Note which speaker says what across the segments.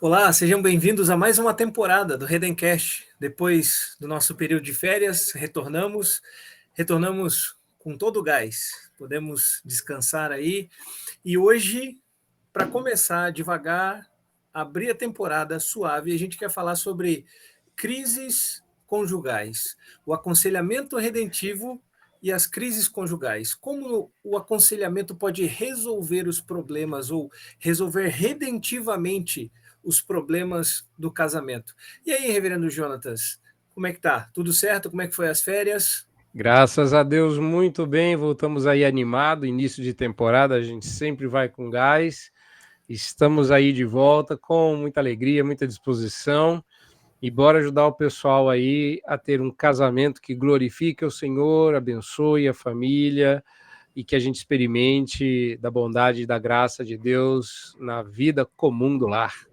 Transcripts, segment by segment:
Speaker 1: Olá, sejam bem-vindos a mais uma temporada do Redencast. Depois do nosso período de férias, retornamos com todo o gás. Podemos descansar aí. E hoje, para começar devagar, abrir a temporada suave, a gente quer falar sobre crises conjugais, o aconselhamento redentivo e as crises conjugais. Como o aconselhamento pode resolver os problemas ou resolver redentivamente os problemas do casamento. E aí, reverendo Jonatas, como é que tá? Tudo certo? Como é que foi as férias?
Speaker 2: Graças a Deus, muito bem. Voltamos aí animado, início de temporada, a gente sempre vai com gás. Estamos aí de volta com muita alegria, muita disposição e bora ajudar o pessoal aí a ter um casamento que glorifique o Senhor, abençoe a família e que a gente experimente da bondade e da graça de Deus na vida comum do lar.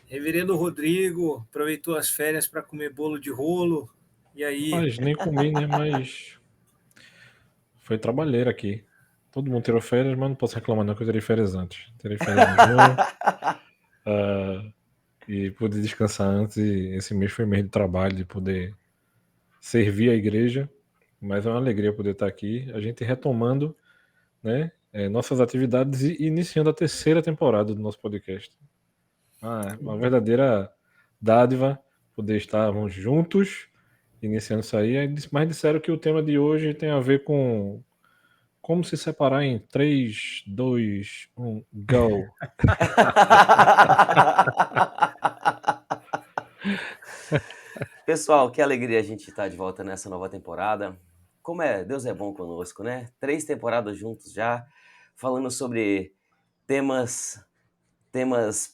Speaker 1: Reverendo Rodrigo aproveitou as férias para comer bolo de rolo. E aí?
Speaker 3: Mas nem comi, né? Mas foi trabalheira aqui. Todo mundo tirou férias, mas não posso reclamar não que eu tirei férias antes. Tirei férias em junho e pude descansar antes. E esse mês foi mês de trabalho, de poder servir a igreja. Mas é uma alegria poder estar aqui. A gente retomando, né, nossas atividades e iniciando a terceira temporada do nosso podcast. Uma verdadeira dádiva poder estarmos juntos iniciando isso aí. Mas disseram que o tema de hoje tem a ver com como se separar em 3, 2, 1, go.
Speaker 4: Pessoal, que alegria a gente estar de volta nessa nova temporada. Deus é bom conosco, né? 3 temporadas juntos já, falando sobre temas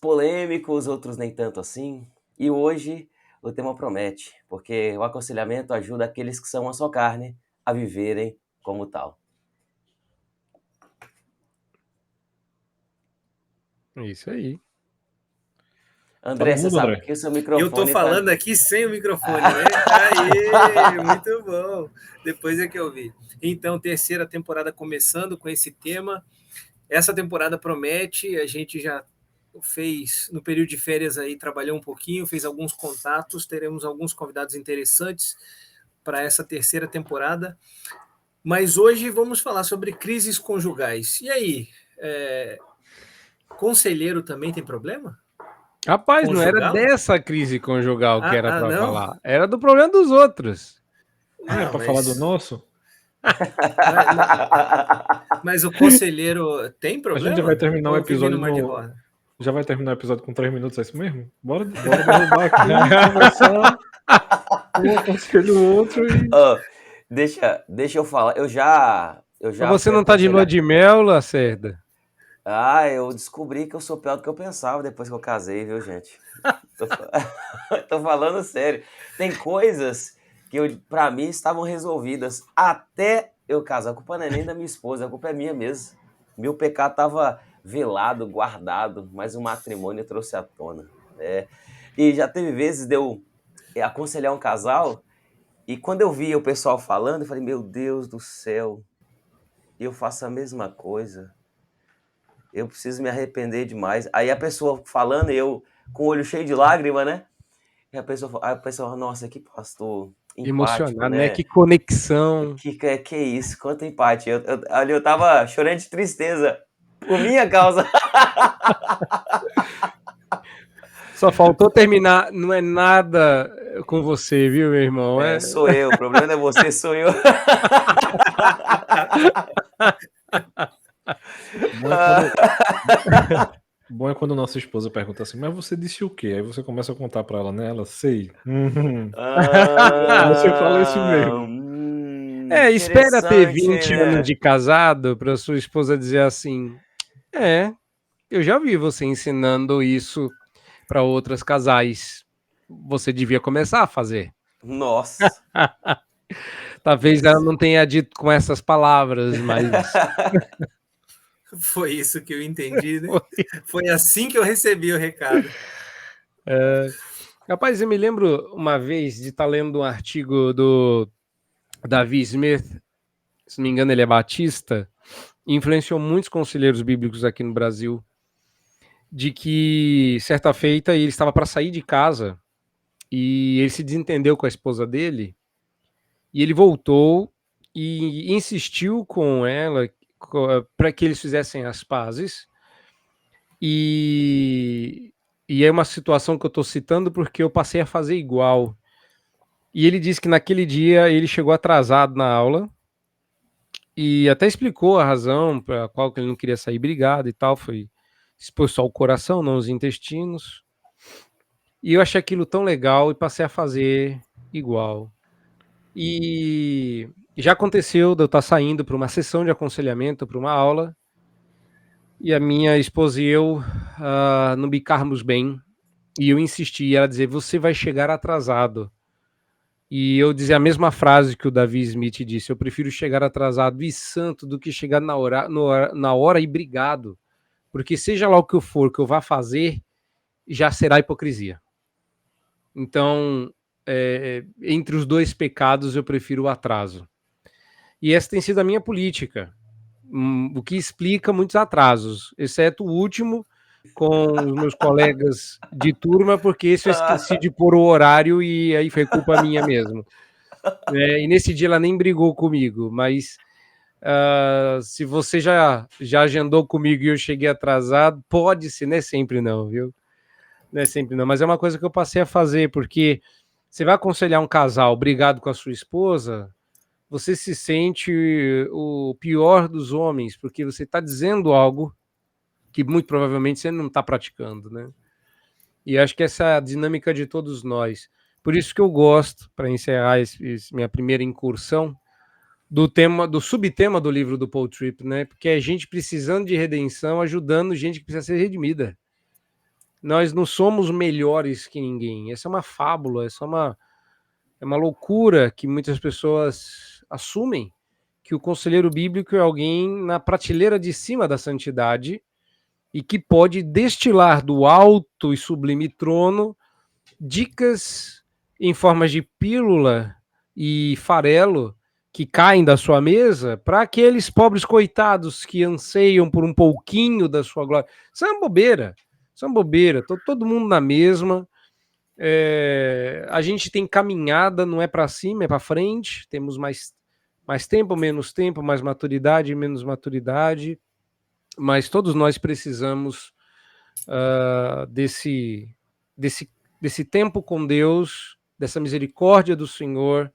Speaker 4: polêmicos, outros nem tanto assim. E hoje o tema promete, porque o aconselhamento ajuda aqueles que são a sua carne a viverem como tal.
Speaker 2: Isso aí.
Speaker 4: André, você sabe
Speaker 3: André?
Speaker 4: que o seu microfone...
Speaker 1: Eu estou falando aqui sem o microfone, né? Aê, muito bom. Depois é que eu vi. Então, terceira temporada começando com esse tema. Essa temporada promete, a gente já fez, no período de férias aí, trabalhou um pouquinho, fez alguns contatos, teremos alguns convidados interessantes para essa terceira temporada. Mas hoje vamos falar sobre crises conjugais. E aí, conselheiro também tem problema?
Speaker 2: Rapaz,
Speaker 1: Conjugal?
Speaker 2: não era dessa crise conjugal que era para
Speaker 1: não?
Speaker 2: falar, era do problema dos outros.
Speaker 3: Não é para falar do nosso?
Speaker 1: Mas o conselheiro tem problema?
Speaker 3: A gente já vai terminar o episódio Já vai terminar o episódio com 3 minutos, é isso mesmo? Bora derrubar aqui, conversar, um aconselho o outro e...
Speaker 4: Deixa eu falar, eu já
Speaker 2: Mas você não tá de lua de mel, Lacerda?
Speaker 4: Eu descobri que eu sou pior do que eu pensava depois que eu casei, viu, gente? Tô falando sério. Tem coisas que pra mim estavam resolvidas até eu casar. A culpa não é nem da minha esposa, a culpa é minha mesmo. Meu pecado tava velado, guardado, mas o matrimônio trouxe à tona. E já teve vezes de eu aconselhar um casal e quando eu via o pessoal falando, eu falei, meu Deus do céu, eu faço a mesma coisa. Eu preciso me arrepender demais. Aí a pessoa falando, eu com o olho cheio de lágrima, né? E a pessoa, nossa, que pastor empático,
Speaker 2: emocionado,
Speaker 4: né?
Speaker 2: Que conexão.
Speaker 4: Que isso, quanto empate. Ali eu tava chorando de tristeza por minha causa.
Speaker 2: Só faltou terminar, não é nada com você, viu, meu irmão?
Speaker 4: Sou eu, o problema não é você, sou eu.
Speaker 3: Bom é quando nossa esposa pergunta assim, mas você disse o quê? Aí você começa a contar pra ela, né? Ela, sei. Você fala isso mesmo.
Speaker 2: Espera ter 20 anos de casado pra sua esposa dizer assim, eu já vi você ensinando isso pra outros casais. Você devia começar a fazer.
Speaker 4: Nossa.
Speaker 2: Talvez ela não tenha dito com essas palavras, mas...
Speaker 1: Foi isso que eu entendi, né? Foi assim que eu recebi o recado.
Speaker 2: Rapaz, eu me lembro uma vez de estar lendo um artigo do Davi Smith, se não me engano ele é batista, e influenciou muitos conselheiros bíblicos aqui no Brasil. de que certa feita ele estava para sair de casa e ele se desentendeu com a esposa dele e ele voltou e insistiu com ela para que eles fizessem as pazes. E é uma situação que eu estou citando porque eu passei a fazer igual. E ele disse que naquele dia ele chegou atrasado na aula e até explicou a razão para qual que ele não queria sair brigado e tal. Foi expor só o coração, não os intestinos. E eu achei aquilo tão legal e passei a fazer igual. E já aconteceu de eu estar saindo para uma sessão de aconselhamento, para uma aula, e a minha esposa e eu não bicarmos bem. E eu insisti, e ela dizer, você vai chegar atrasado. E eu dizer a mesma frase que o Davi Smith disse, eu prefiro chegar atrasado e santo do que chegar na hora e brigado. Porque seja lá o que eu for que eu vá fazer, já será hipocrisia. Então, entre os dois pecados, eu prefiro o atraso. E essa tem sido a minha política, o que explica muitos atrasos, exceto o último, com os meus colegas de turma, porque esse eu esqueci de pôr o horário e aí foi culpa minha mesmo. E nesse dia ela nem brigou comigo, mas se você já agendou comigo e eu cheguei atrasado, pode ser, não é sempre não, viu? Não é sempre não, mas é uma coisa que eu passei a fazer, porque você vai aconselhar um casal brigado com a sua esposa, você se sente o pior dos homens, porque você está dizendo algo que muito provavelmente você não está praticando, né? E acho que essa é a dinâmica de todos nós. Por isso que eu gosto, para encerrar minha primeira incursão, do subtema do livro do Paul Tripp, né? Porque é gente precisando de redenção, ajudando gente que precisa ser redimida. Nós não somos melhores que ninguém. Essa é uma fábula, essa é uma loucura que muitas pessoas assumem, que o conselheiro bíblico é alguém na prateleira de cima da santidade e que pode destilar do alto e sublime trono dicas em formas de pílula e farelo que caem da sua mesa para aqueles pobres coitados que anseiam por um pouquinho da sua glória. Isso é uma bobeira. Isso é uma bobeira. Todo mundo na mesma. A gente tem caminhada, não é para cima, é para frente. Temos mais tempo, menos tempo, mais maturidade, menos maturidade. Mas todos nós precisamos desse tempo com Deus, dessa misericórdia do Senhor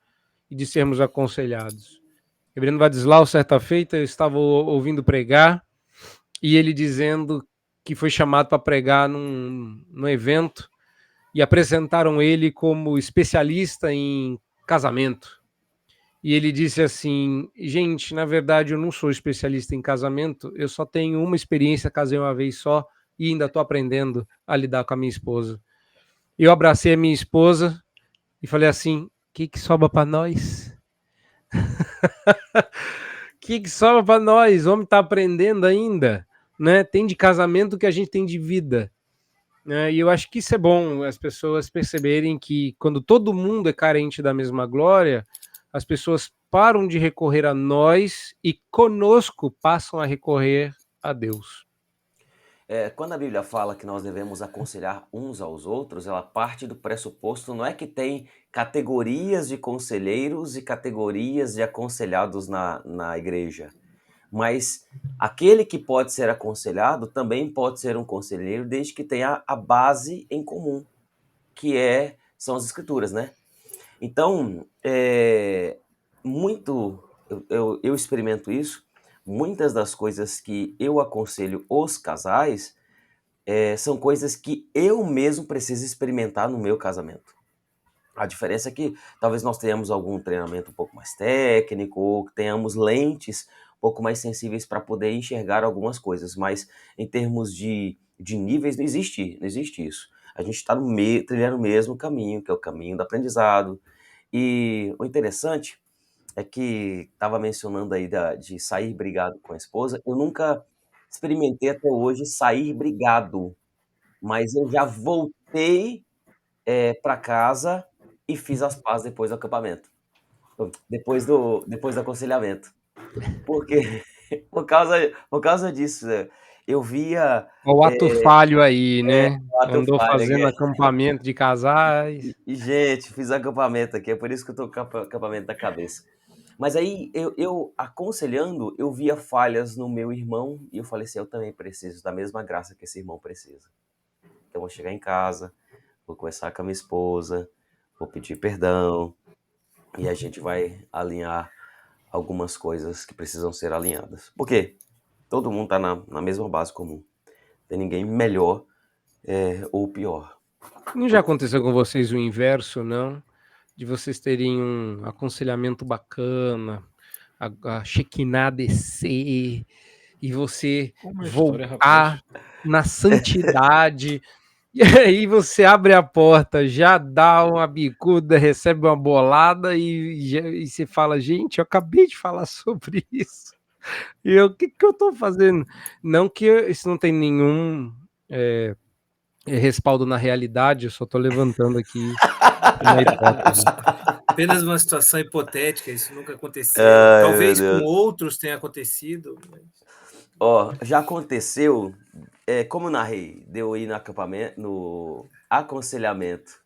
Speaker 2: e de sermos aconselhados. Reverendo Vadislau, certa feita, eu estava ouvindo pregar e ele dizendo que foi chamado para pregar num evento e apresentaram ele como especialista em casamento. E ele disse assim, gente, na verdade eu não sou especialista em casamento, eu só tenho uma experiência, casei uma vez só e ainda estou aprendendo a lidar com a minha esposa. Eu abracei a minha esposa e falei assim, o que sobra para nós? O que sobra para nós? O homem está aprendendo ainda, né? Tem de casamento que a gente tem de vida. E eu acho que isso é bom, as pessoas perceberem que quando todo mundo é carente da mesma glória, as pessoas param de recorrer a nós e conosco passam a recorrer a Deus.
Speaker 4: Quando a Bíblia fala que nós devemos aconselhar uns aos outros, ela parte do pressuposto não é que tem categorias de conselheiros e categorias de aconselhados na igreja, mas aquele que pode ser aconselhado também pode ser um conselheiro desde que tenha a base em comum, que são as escrituras, né? Então, eu experimento isso. Muitas das coisas que eu aconselho os casais são coisas que eu mesmo preciso experimentar no meu casamento. A diferença é que talvez nós tenhamos algum treinamento um pouco mais técnico, ou que tenhamos lentes um pouco mais sensíveis para poder enxergar algumas coisas, mas em termos de níveis não existe isso. A gente está trilhando o mesmo caminho, que é o caminho do aprendizado. E o interessante é que estava mencionando aí de sair brigado com a esposa. Eu nunca experimentei até hoje sair brigado, mas eu já voltei para casa e fiz as pazes depois do acampamento, depois do aconselhamento. Porque por causa disso, eu via
Speaker 2: O ato falho aí, né?
Speaker 4: o ato
Speaker 2: Andou
Speaker 4: falho
Speaker 2: fazendo
Speaker 4: aqui.
Speaker 2: acampamento de casais.
Speaker 4: E, gente, fiz acampamento aqui, é por isso que eu tô com acampamento na cabeça. Mas aí, eu aconselhando, eu via falhas no meu irmão e eu falei assim, eu também preciso da mesma graça que esse irmão precisa. Então, eu vou chegar em casa, vou conversar com a minha esposa, vou pedir perdão e a gente vai alinhar algumas coisas que precisam ser alinhadas. Por quê? Todo mundo tá na mesma base comum. Não tem ninguém melhor ou pior.
Speaker 2: Não já aconteceu com vocês o inverso, não? De vocês terem um aconselhamento bacana, a Shekinah descer, e você
Speaker 3: Como é a história,
Speaker 2: voltar
Speaker 3: rapaz?
Speaker 2: na santidade, e aí você abre a porta, já dá uma bicuda, recebe uma bolada e você fala, gente, eu acabei de falar sobre isso. E eu, o que eu tô fazendo? Não que isso não tem nenhum respaldo na realidade, eu só tô levantando aqui uma hipótese.
Speaker 1: Apenas uma situação hipotética, isso nunca aconteceu.
Speaker 4: Ai, meu
Speaker 1: Talvez com
Speaker 4: Deus.
Speaker 1: outros tenha acontecido. Mas...
Speaker 4: Ó, já aconteceu, como eu narrei, de eu ir no acampamento, no aconselhamento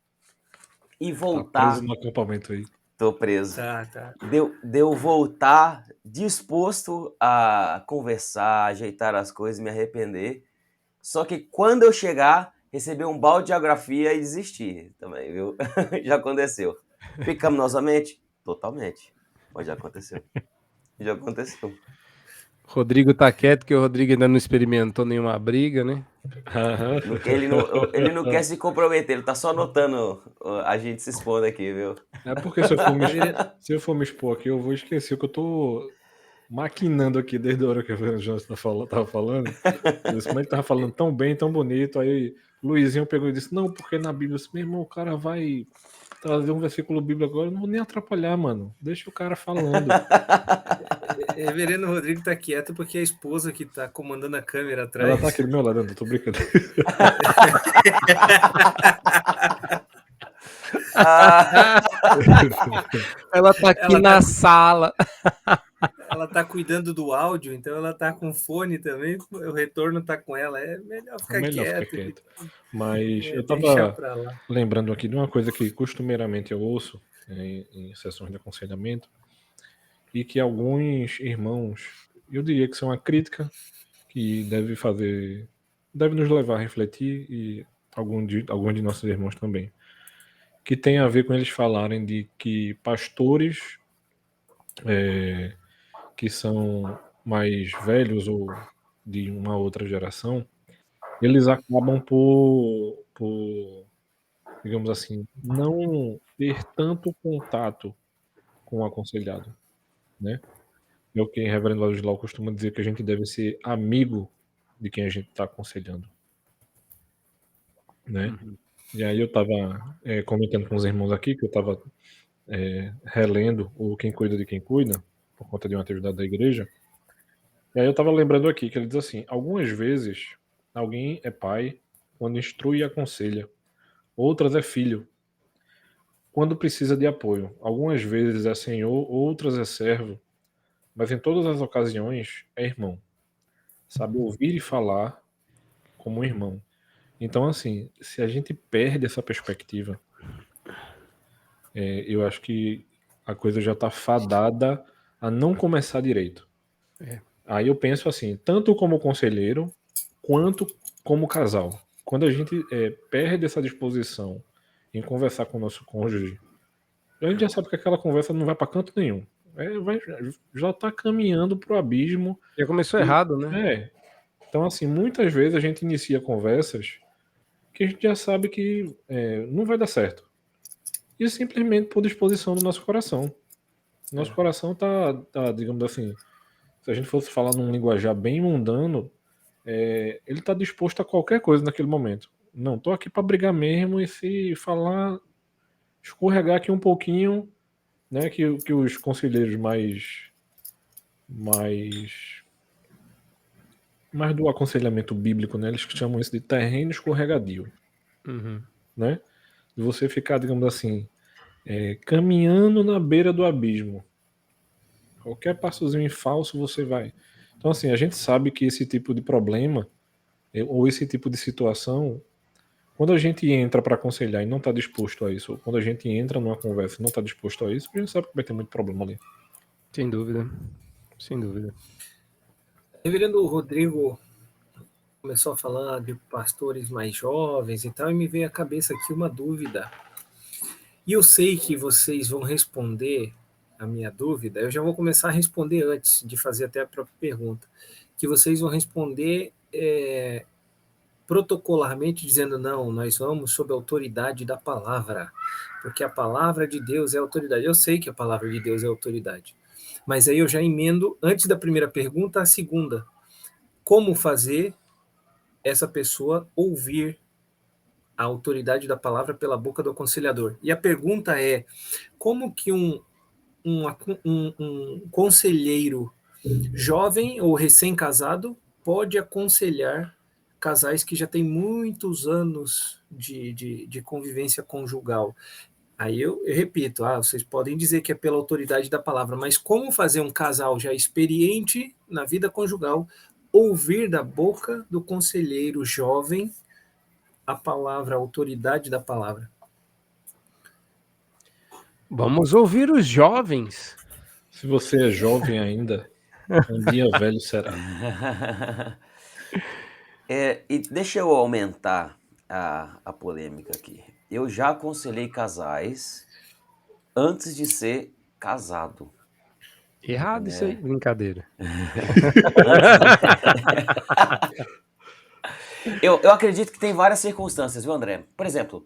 Speaker 4: e
Speaker 3: Tá
Speaker 4: voltar,
Speaker 3: preso no acampamento aí.
Speaker 4: tô preso,
Speaker 1: Tá.
Speaker 4: de eu voltar disposto a conversar, ajeitar as coisas, me arrepender, só que quando eu chegar, receber um balde de geografia e desistir também, viu? Já aconteceu. Ficamos novamente? Totalmente, mas já aconteceu. Já aconteceu.
Speaker 2: Rodrigo tá quieto, que o Rodrigo ainda não experimentou nenhuma briga, né?
Speaker 4: Ele não quer se comprometer, ele tá só anotando a gente se expondo aqui, viu?
Speaker 3: É porque se eu for me expor aqui, eu vou esquecer o que eu tô maquinando aqui desde a hora que o Johnson tava falando. Como ele tava falando tão bem, tão bonito. Aí Luizinho pegou e disse: não, porque na Bíblia, meu irmão, o cara vai trazer um versículo bíblico agora, eu não vou nem atrapalhar, mano. Deixa o cara falando.
Speaker 1: Reverendo Rodrigo tá quieto porque a esposa que tá comandando a câmera atrás.
Speaker 3: Ela tá aqui do meu lado, eu tô brincando.
Speaker 2: Ela tá aqui na sala.
Speaker 1: Ela tá cuidando do áudio, então ela tá com fone também, o retorno tá com ela. É melhor ficar quieto.
Speaker 3: Mas eu
Speaker 1: Deixa
Speaker 3: tava
Speaker 1: pra lá.
Speaker 3: lembrando aqui de uma coisa que costumeiramente eu ouço em sessões de aconselhamento e que alguns irmãos, eu diria que são uma crítica que deve nos levar a refletir, e alguns de nossos irmãos também, que tem a ver com eles falarem de que pastores que são mais velhos ou de uma outra geração, eles acabam por digamos assim, não ter tanto contato com o aconselhado, né? É o que o reverendo Ladislau costuma dizer, que a gente deve ser amigo de quem a gente está aconselhando, né? E aí eu estava comentando com os irmãos aqui que eu estava relendo o Quem Cuida de Quem Cuida, por conta de uma atividade da igreja. E aí eu estava lembrando aqui que ele diz assim: algumas vezes alguém é pai quando instrui e aconselha, outras é filho quando precisa de apoio. Algumas vezes é senhor, outras é servo, mas em todas as ocasiões é irmão. Sabe ouvir e falar como um irmão. Então, assim, se a gente perde essa perspectiva, eu acho que a coisa já está fadada a não começar direito. Aí eu penso assim, tanto como conselheiro, quanto como casal. Quando a gente perde essa disposição em conversar com o nosso cônjuge, a gente já sabe que aquela conversa não vai para canto nenhum. Já está caminhando para o abismo.
Speaker 2: Já começou errado, né?
Speaker 3: Então, assim, muitas vezes a gente inicia conversas que a gente já sabe que não vai dar certo. E simplesmente por disposição do nosso coração. Nosso coração tá, digamos assim, se a gente fosse falar num linguajar bem mundano, ele tá disposto a qualquer coisa naquele momento. Não, tô aqui para brigar mesmo, e se falar, escorregar aqui um pouquinho, né, que os conselheiros mais do aconselhamento bíblico, né, eles chamam isso de terreno escorregadio, né? De você ficar, digamos assim, caminhando na beira do abismo. Qualquer passozinho em falso você vai Então, assim, a gente sabe que esse tipo de problema ou esse tipo de situação, quando a gente entra para aconselhar e não está disposto a isso, ou quando a gente entra numa conversa e não está disposto a isso, a gente sabe que vai ter muito problema ali.
Speaker 2: Sem dúvida. Sem dúvida.
Speaker 1: Reverendo Rodrigo começou a falar de pastores mais jovens e tal, e me veio à cabeça aqui uma dúvida. E eu sei que vocês vão responder a minha dúvida, eu já vou começar a responder antes de fazer até a própria pergunta, que vocês vão responder protocolarmente dizendo, não, nós vamos sob a autoridade da palavra, porque a palavra de Deus é autoridade. Eu sei que a palavra de Deus é autoridade, mas aí eu já emendo, antes da primeira pergunta, a segunda. Como fazer essa pessoa ouvir a autoridade da palavra pela boca do aconselhador? E a pergunta é, como que um conselheiro jovem ou recém-casado pode aconselhar casais que já têm muitos anos de convivência conjugal? Aí eu repito, vocês podem dizer que é pela autoridade da palavra, mas como fazer um casal já experiente na vida conjugal ouvir da boca do conselheiro jovem a palavra, a autoridade da palavra?
Speaker 2: Vamos ouvir os jovens.
Speaker 3: Se você é jovem ainda, um dia velho será.
Speaker 4: E deixa eu aumentar a polêmica aqui. Eu já aconselhei casais antes de ser casado.
Speaker 2: Errado isso aí, brincadeira.
Speaker 4: Eu acredito que tem várias circunstâncias, viu, André? Por exemplo,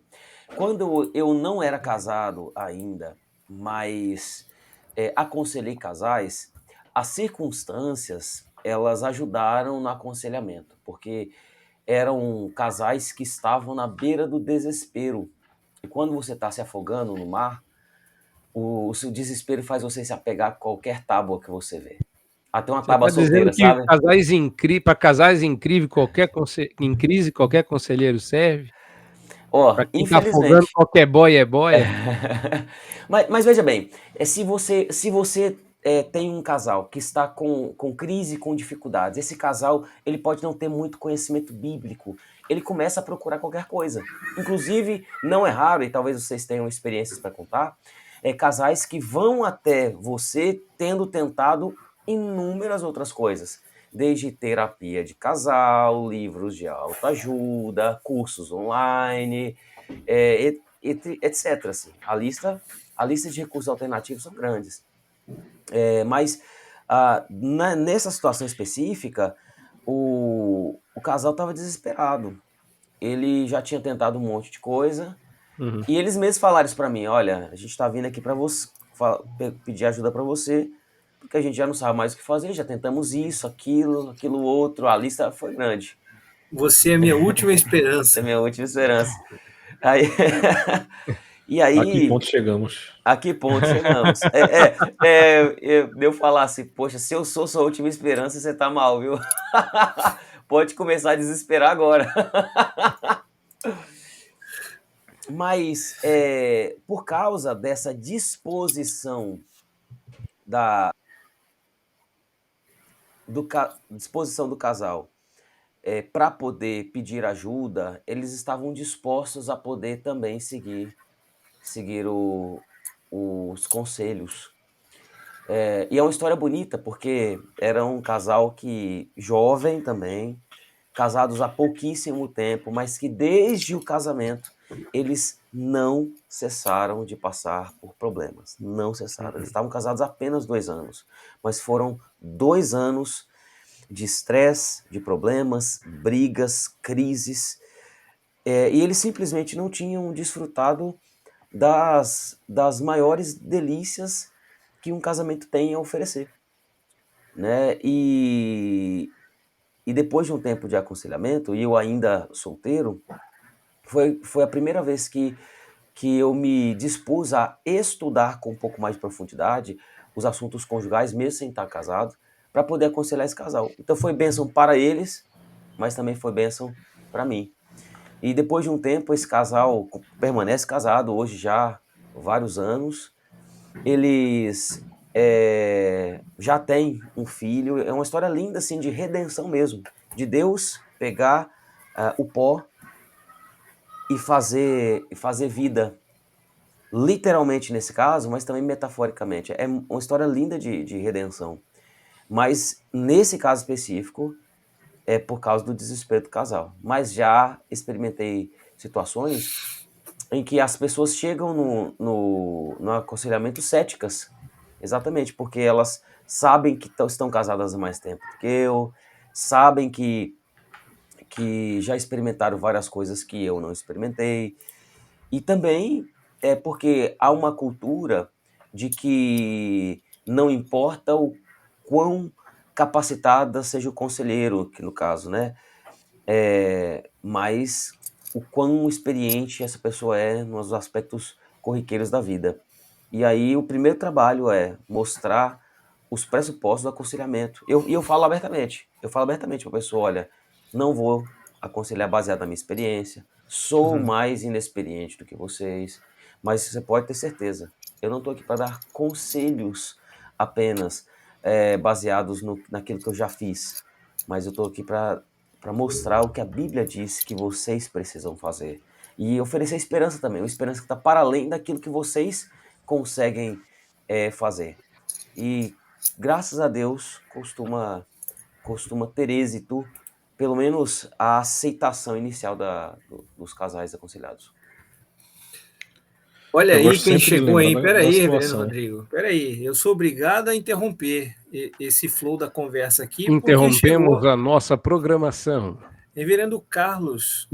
Speaker 4: quando eu não era casado ainda, mas aconselhei casais, as circunstâncias, elas ajudaram no aconselhamento, porque eram casais que estavam na beira do desespero. E quando você está se afogando no mar, o seu desespero faz você se apegar a qualquer tábua que você vê. Até uma
Speaker 2: Você
Speaker 4: tábua
Speaker 2: está dizendo
Speaker 4: solteira,
Speaker 2: que
Speaker 4: sabe?
Speaker 2: para casais incríveis, em crise, qualquer conselheiro serve? Para quem está afogando,
Speaker 4: Infelizmente.
Speaker 2: qualquer boia é boia?
Speaker 4: Mas veja bem, se você tem um casal que está com crise, com dificuldades, esse casal ele pode não ter muito conhecimento bíblico, ele começa a procurar qualquer coisa. Inclusive, não é raro, e talvez vocês tenham experiências para contar, casais que vão até você tendo tentado inúmeras outras coisas, desde terapia de casal, livros de autoajuda, cursos online, etc. Assim. A lista de recursos alternativos são grandes. Mas nessa situação específica, o casal estava desesperado. Ele já tinha tentado um monte de coisa. E eles mesmos falaram isso para mim: olha, a gente está vindo aqui para você pedir ajuda para você, porque a gente já não sabe mais o que fazer, já tentamos isso, aquilo outro, a lista foi grande.
Speaker 1: Você é minha última
Speaker 4: Essa é
Speaker 1: esperança.
Speaker 4: minha última esperança. Aí, e aí,
Speaker 3: A que ponto chegamos?
Speaker 4: a que ponto chegamos? Eu falar assim, poxa, se eu sou sua última esperança, você tá mal, viu? Pode começar a desesperar agora. Mas por causa dessa disposição disposição do casal para poder pedir ajuda, eles estavam dispostos a poder também seguir os conselhos. E é uma história bonita, porque era um casal que jovem também, casados há pouquíssimo tempo, mas que desde o casamento eles não cessaram de passar por problemas. Não cessaram. Eles estavam casados há apenas 2 anos, mas foram 2 anos de estresse, de problemas, brigas, crises, e eles simplesmente não tinham desfrutado das maiores delícias que um casamento tem a oferecer, né? E depois de um tempo de aconselhamento, e eu ainda solteiro, foi a primeira vez que eu me dispus a estudar com um pouco mais de profundidade os assuntos conjugais, mesmo sem estar casado, para poder aconselhar esse casal. Então foi bênção para eles, mas também foi bênção para mim. E depois de um tempo, esse casal permanece casado, hoje já há vários anos. Eles já tem um filho. É uma história linda, assim, de redenção mesmo. De Deus pegar o pó e fazer vida. Literalmente nesse caso, mas também metaforicamente. É uma história linda de redenção. Mas nesse caso específico, é por causa do desespero do casal. Mas já experimentei situações em que as pessoas chegam no aconselhamento céticas. Exatamente, porque elas sabem que estão casadas há mais tempo do que eu, sabem que já experimentaram várias coisas que eu não experimentei. E também é porque há uma cultura de que não importa o quão capacitada seja o conselheiro, que no caso, né? Mas o quão experiente essa pessoa é nos aspectos corriqueiros da vida. E aí o primeiro trabalho é mostrar os pressupostos do aconselhamento. E eu falo abertamente. Eu falo abertamente para a pessoa, olha, não vou aconselhar baseado na minha experiência. Sou mais inexperiente do que vocês. Mas você pode ter certeza. Eu não estou aqui para dar conselhos apenas baseados naquilo que eu já fiz. Mas eu estou aqui para mostrar o que a Bíblia diz que vocês precisam fazer. E oferecer esperança também. Uma esperança que está para além daquilo que vocês conseguem fazer. E graças a Deus costuma ter êxito, pelo menos a aceitação inicial dos casais aconselhados.
Speaker 1: Olha
Speaker 3: Eu
Speaker 1: aí
Speaker 3: gosto
Speaker 1: quem
Speaker 3: sempre de
Speaker 1: chegou,
Speaker 3: lembrar
Speaker 1: hein?
Speaker 3: da
Speaker 1: Peraí, Reverendo
Speaker 3: situação.
Speaker 1: Rodrigo. Peraí, eu sou obrigado a interromper esse flow da conversa aqui, porque
Speaker 2: Interrompemos
Speaker 1: chegou
Speaker 2: a nossa programação.
Speaker 1: Reverendo Carlos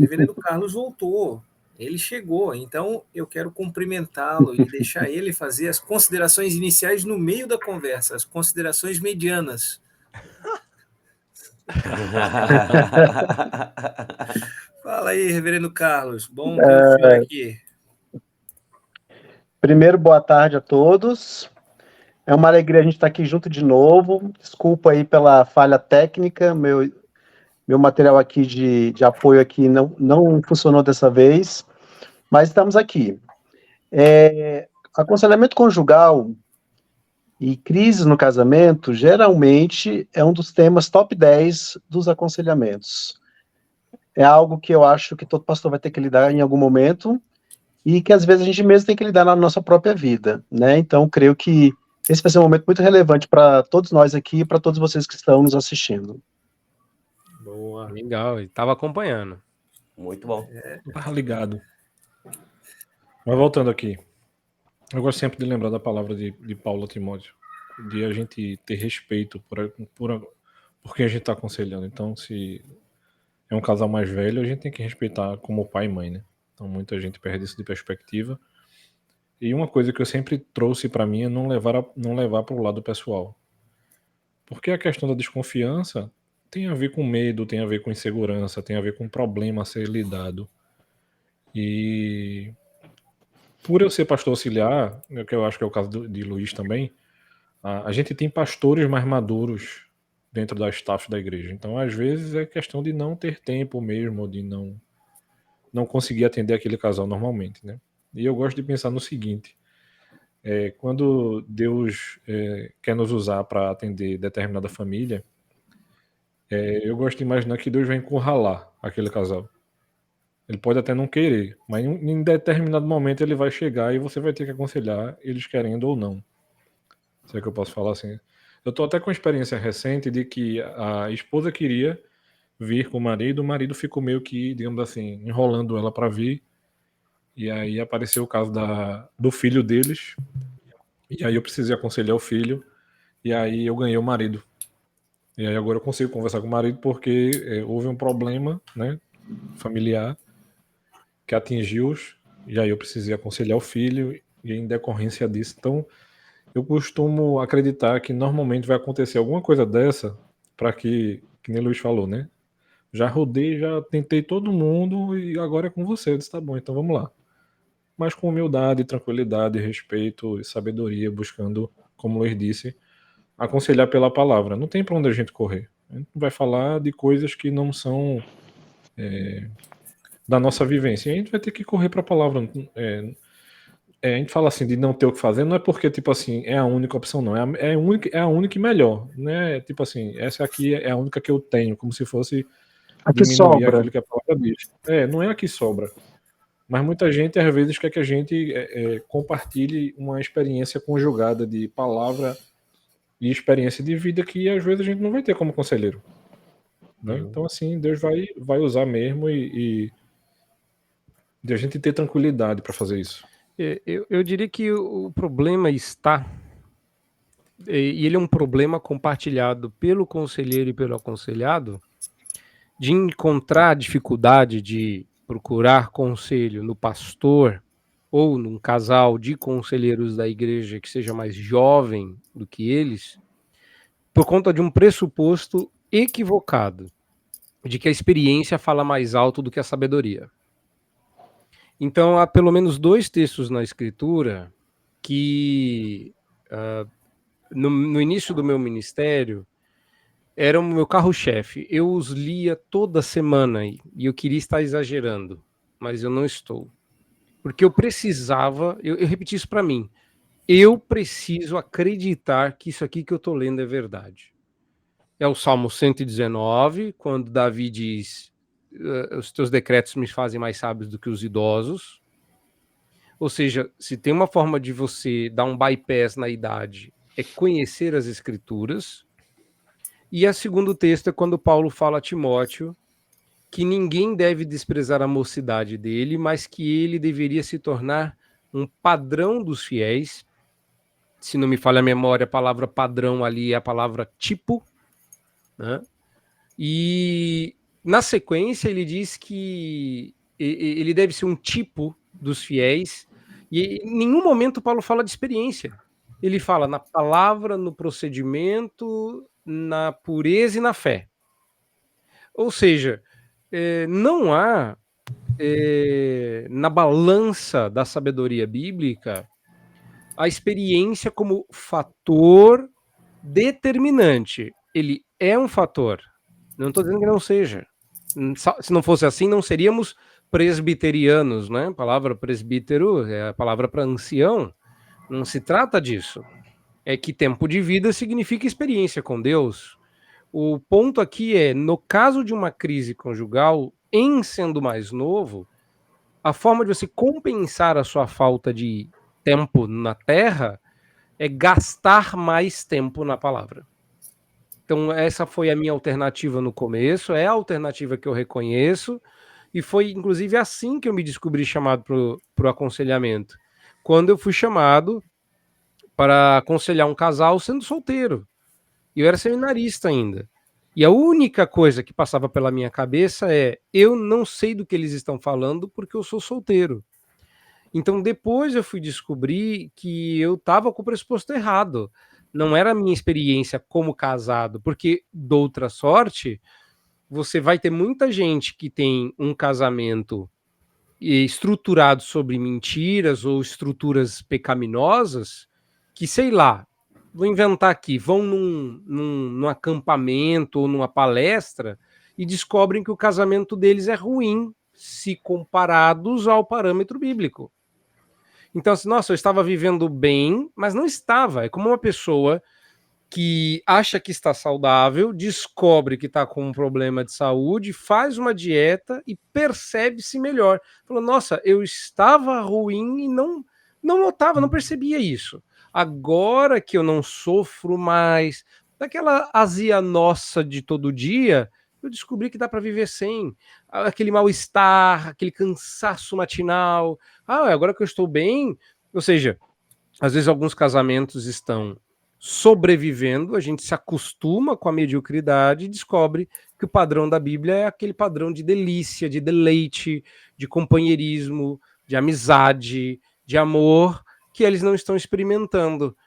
Speaker 1: voltou. Ele chegou, então eu quero cumprimentá-lo e deixar ele fazer as considerações iniciais no meio da conversa, as considerações medianas. Fala aí, Reverendo Carlos. Bom ter o senhor aqui.
Speaker 5: Primeiro, boa tarde a todos. É uma alegria a gente estar aqui junto de novo. Desculpa aí pela falha técnica, meu material aqui de apoio aqui não funcionou dessa vez, mas estamos aqui. Aconselhamento conjugal e crises no casamento, geralmente, é um dos temas top 10 dos aconselhamentos. É algo que eu acho que todo pastor vai ter que lidar em algum momento, e que às vezes a gente mesmo tem que lidar na nossa própria vida, né? Então, creio que esse vai ser um momento muito relevante para todos nós aqui e para todos vocês que estão nos assistindo.
Speaker 2: Boa. Legal, e estava acompanhando.
Speaker 4: Muito bom.
Speaker 3: Tá ligado. Mas voltando aqui, eu gosto sempre de lembrar da palavra de Paulo a Timóteo, de a gente ter respeito por quem a gente está aconselhando. Então, se é um casal mais velho, a gente tem que respeitar como pai e mãe, né? Então, muita gente perde isso de perspectiva. E uma coisa que eu sempre trouxe para mim é não levar para o lado pessoal. Porque a questão da desconfiança tem a ver com medo, tem a ver com insegurança, tem a ver com problema a ser lidado. E por eu ser pastor auxiliar, que eu acho que é o caso de Luiz também, a gente tem pastores mais maduros dentro da staff da igreja. Então, às vezes, é questão de não ter tempo mesmo, de não conseguir atender aquele casal normalmente, né? E eu gosto de pensar no seguinte, quando Deus quer nos usar para atender determinada família, eu gosto de imaginar que Deus vai encurralar aquele casal. Ele pode até não querer, mas em determinado momento ele vai chegar e você vai ter que aconselhar eles querendo ou não. Se é que eu posso falar assim. Eu tô até com experiência recente de que a esposa queria vir com o marido ficou meio que, digamos assim, enrolando ela para vir. E aí apareceu o caso do filho deles. E aí eu precisei aconselhar o filho. E aí eu ganhei o marido. E aí agora eu consigo conversar com o marido porque houve um problema, né, familiar que atingiu-os. E aí eu precisei aconselhar o filho e em decorrência disso. Então, eu costumo acreditar que normalmente vai acontecer alguma coisa dessa para que nem o Luiz falou, né? Já rodei, já tentei todo mundo e agora é com você. Eu disse, tá bom, então vamos lá. Mas com humildade, tranquilidade, respeito e sabedoria, buscando, como o Luiz disse, aconselhar pela palavra. Não tem para onde a gente correr. A gente vai falar de coisas que não são da nossa vivência. E a gente vai ter que correr para a palavra. a gente fala assim de não ter o que fazer, não é porque, tipo assim, é a única opção, não. É a única e melhor, né? Tipo assim, essa aqui é a única que eu tenho, como se fosse
Speaker 5: Aqui
Speaker 3: diminuir
Speaker 5: sobra.
Speaker 3: aquilo que a palavra diz. Não é a que sobra. Mas muita gente, às vezes, quer que a gente compartilhe uma experiência conjugada de palavra e experiência de vida que, às vezes, a gente não vai ter como conselheiro. Né? Então, assim, Deus vai usar mesmo e de a gente ter tranquilidade para fazer isso.
Speaker 2: Eu diria que o problema está, e ele é um problema compartilhado pelo conselheiro e pelo aconselhado, de encontrar dificuldade de procurar conselho no pastor ou num casal de conselheiros da igreja que seja mais jovem do que eles, por conta de um pressuposto equivocado de que a experiência fala mais alto do que a sabedoria. Então, há pelo menos 2 textos na Escritura que, no início do meu ministério, eram o meu carro-chefe. Eu os lia toda semana e eu queria estar exagerando, mas eu não estou. Porque eu precisava, eu repeti isso para mim, eu preciso acreditar que isso aqui que eu estou lendo é verdade. É o Salmo 119, quando Davi diz, os teus decretos me fazem mais sábios do que os idosos. Ou seja, se tem uma forma de você dar um bypass na idade, é conhecer as escrituras. E a segundo texto é quando Paulo fala a Timóteo que ninguém deve desprezar a mocidade dele, mas que ele deveria se tornar um padrão dos fiéis. Se não me falha a memória, a palavra padrão ali é a palavra tipo, né? E na sequência ele diz que ele deve ser um tipo dos fiéis, e em nenhum momento Paulo fala de experiência. Ele fala na palavra, no procedimento, na pureza e na fé. Ou seja, não há na balança da sabedoria bíblica a experiência como fator determinante. Ele é um fator. Não estou dizendo que não seja. Se não fosse assim, não seríamos presbiterianos, né? A palavra presbítero é a palavra para ancião. Não se trata disso. É que tempo de vida significa experiência com Deus. O ponto aqui é, no caso de uma crise conjugal, em sendo mais novo, a forma de você compensar a sua falta de tempo na Terra é gastar mais tempo na palavra. Então, essa foi a minha alternativa no começo, é a alternativa que eu reconheço, e foi, inclusive, assim que eu me descobri chamado para o aconselhamento. Quando eu fui chamado para aconselhar um casal sendo solteiro. E eu era seminarista ainda. E a única coisa que passava pela minha cabeça é: eu não sei do que eles estão falando porque eu sou solteiro. Então depois eu fui descobrir que eu estava com o pressuposto errado. Não era a minha experiência como casado, porque, de outra sorte, você vai ter muita gente que tem um casamento estruturado sobre mentiras ou estruturas pecaminosas que, sei lá, vou inventar aqui, vão num acampamento ou numa palestra e descobrem que o casamento deles é ruim se comparados ao parâmetro bíblico. Então, assim, nossa, eu estava vivendo bem, mas não estava. É como uma pessoa que acha que está saudável, descobre que está com um problema de saúde, faz uma dieta e percebe-se melhor. Falou, nossa, eu estava ruim e não notava, não percebia isso. Agora que eu não sofro mais daquela azia nossa de todo dia, eu descobri que dá para viver sem. Aquele mal-estar, aquele cansaço matinal. Agora que eu estou bem... Ou seja, às vezes alguns casamentos estão sobrevivendo, a gente se acostuma com a mediocridade e descobre que o padrão da Bíblia é aquele padrão de delícia, de deleite, de companheirismo, de amizade, de amor, que eles não estão experimentando.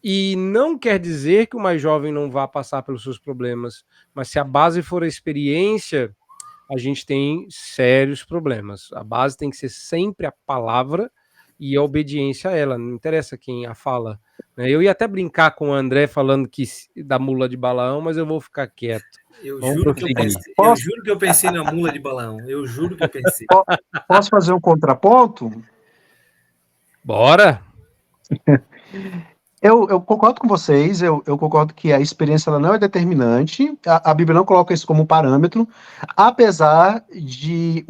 Speaker 2: E não quer dizer que o mais jovem não vá passar pelos seus problemas, mas se a base for a experiência, a gente tem sérios problemas. A base tem que ser sempre a palavra e a obediência a ela, não interessa quem a fala. Eu ia até brincar com o André falando que da mula de Balaão, mas eu vou ficar quieto.
Speaker 1: Eu juro que eu pensei na mula de Balaão. Eu juro que eu pensei.
Speaker 5: Posso fazer um contraponto?
Speaker 2: Bora!
Speaker 5: Eu concordo com vocês, eu concordo que a experiência ela não é determinante, a Bíblia não coloca isso como parâmetro, apesar de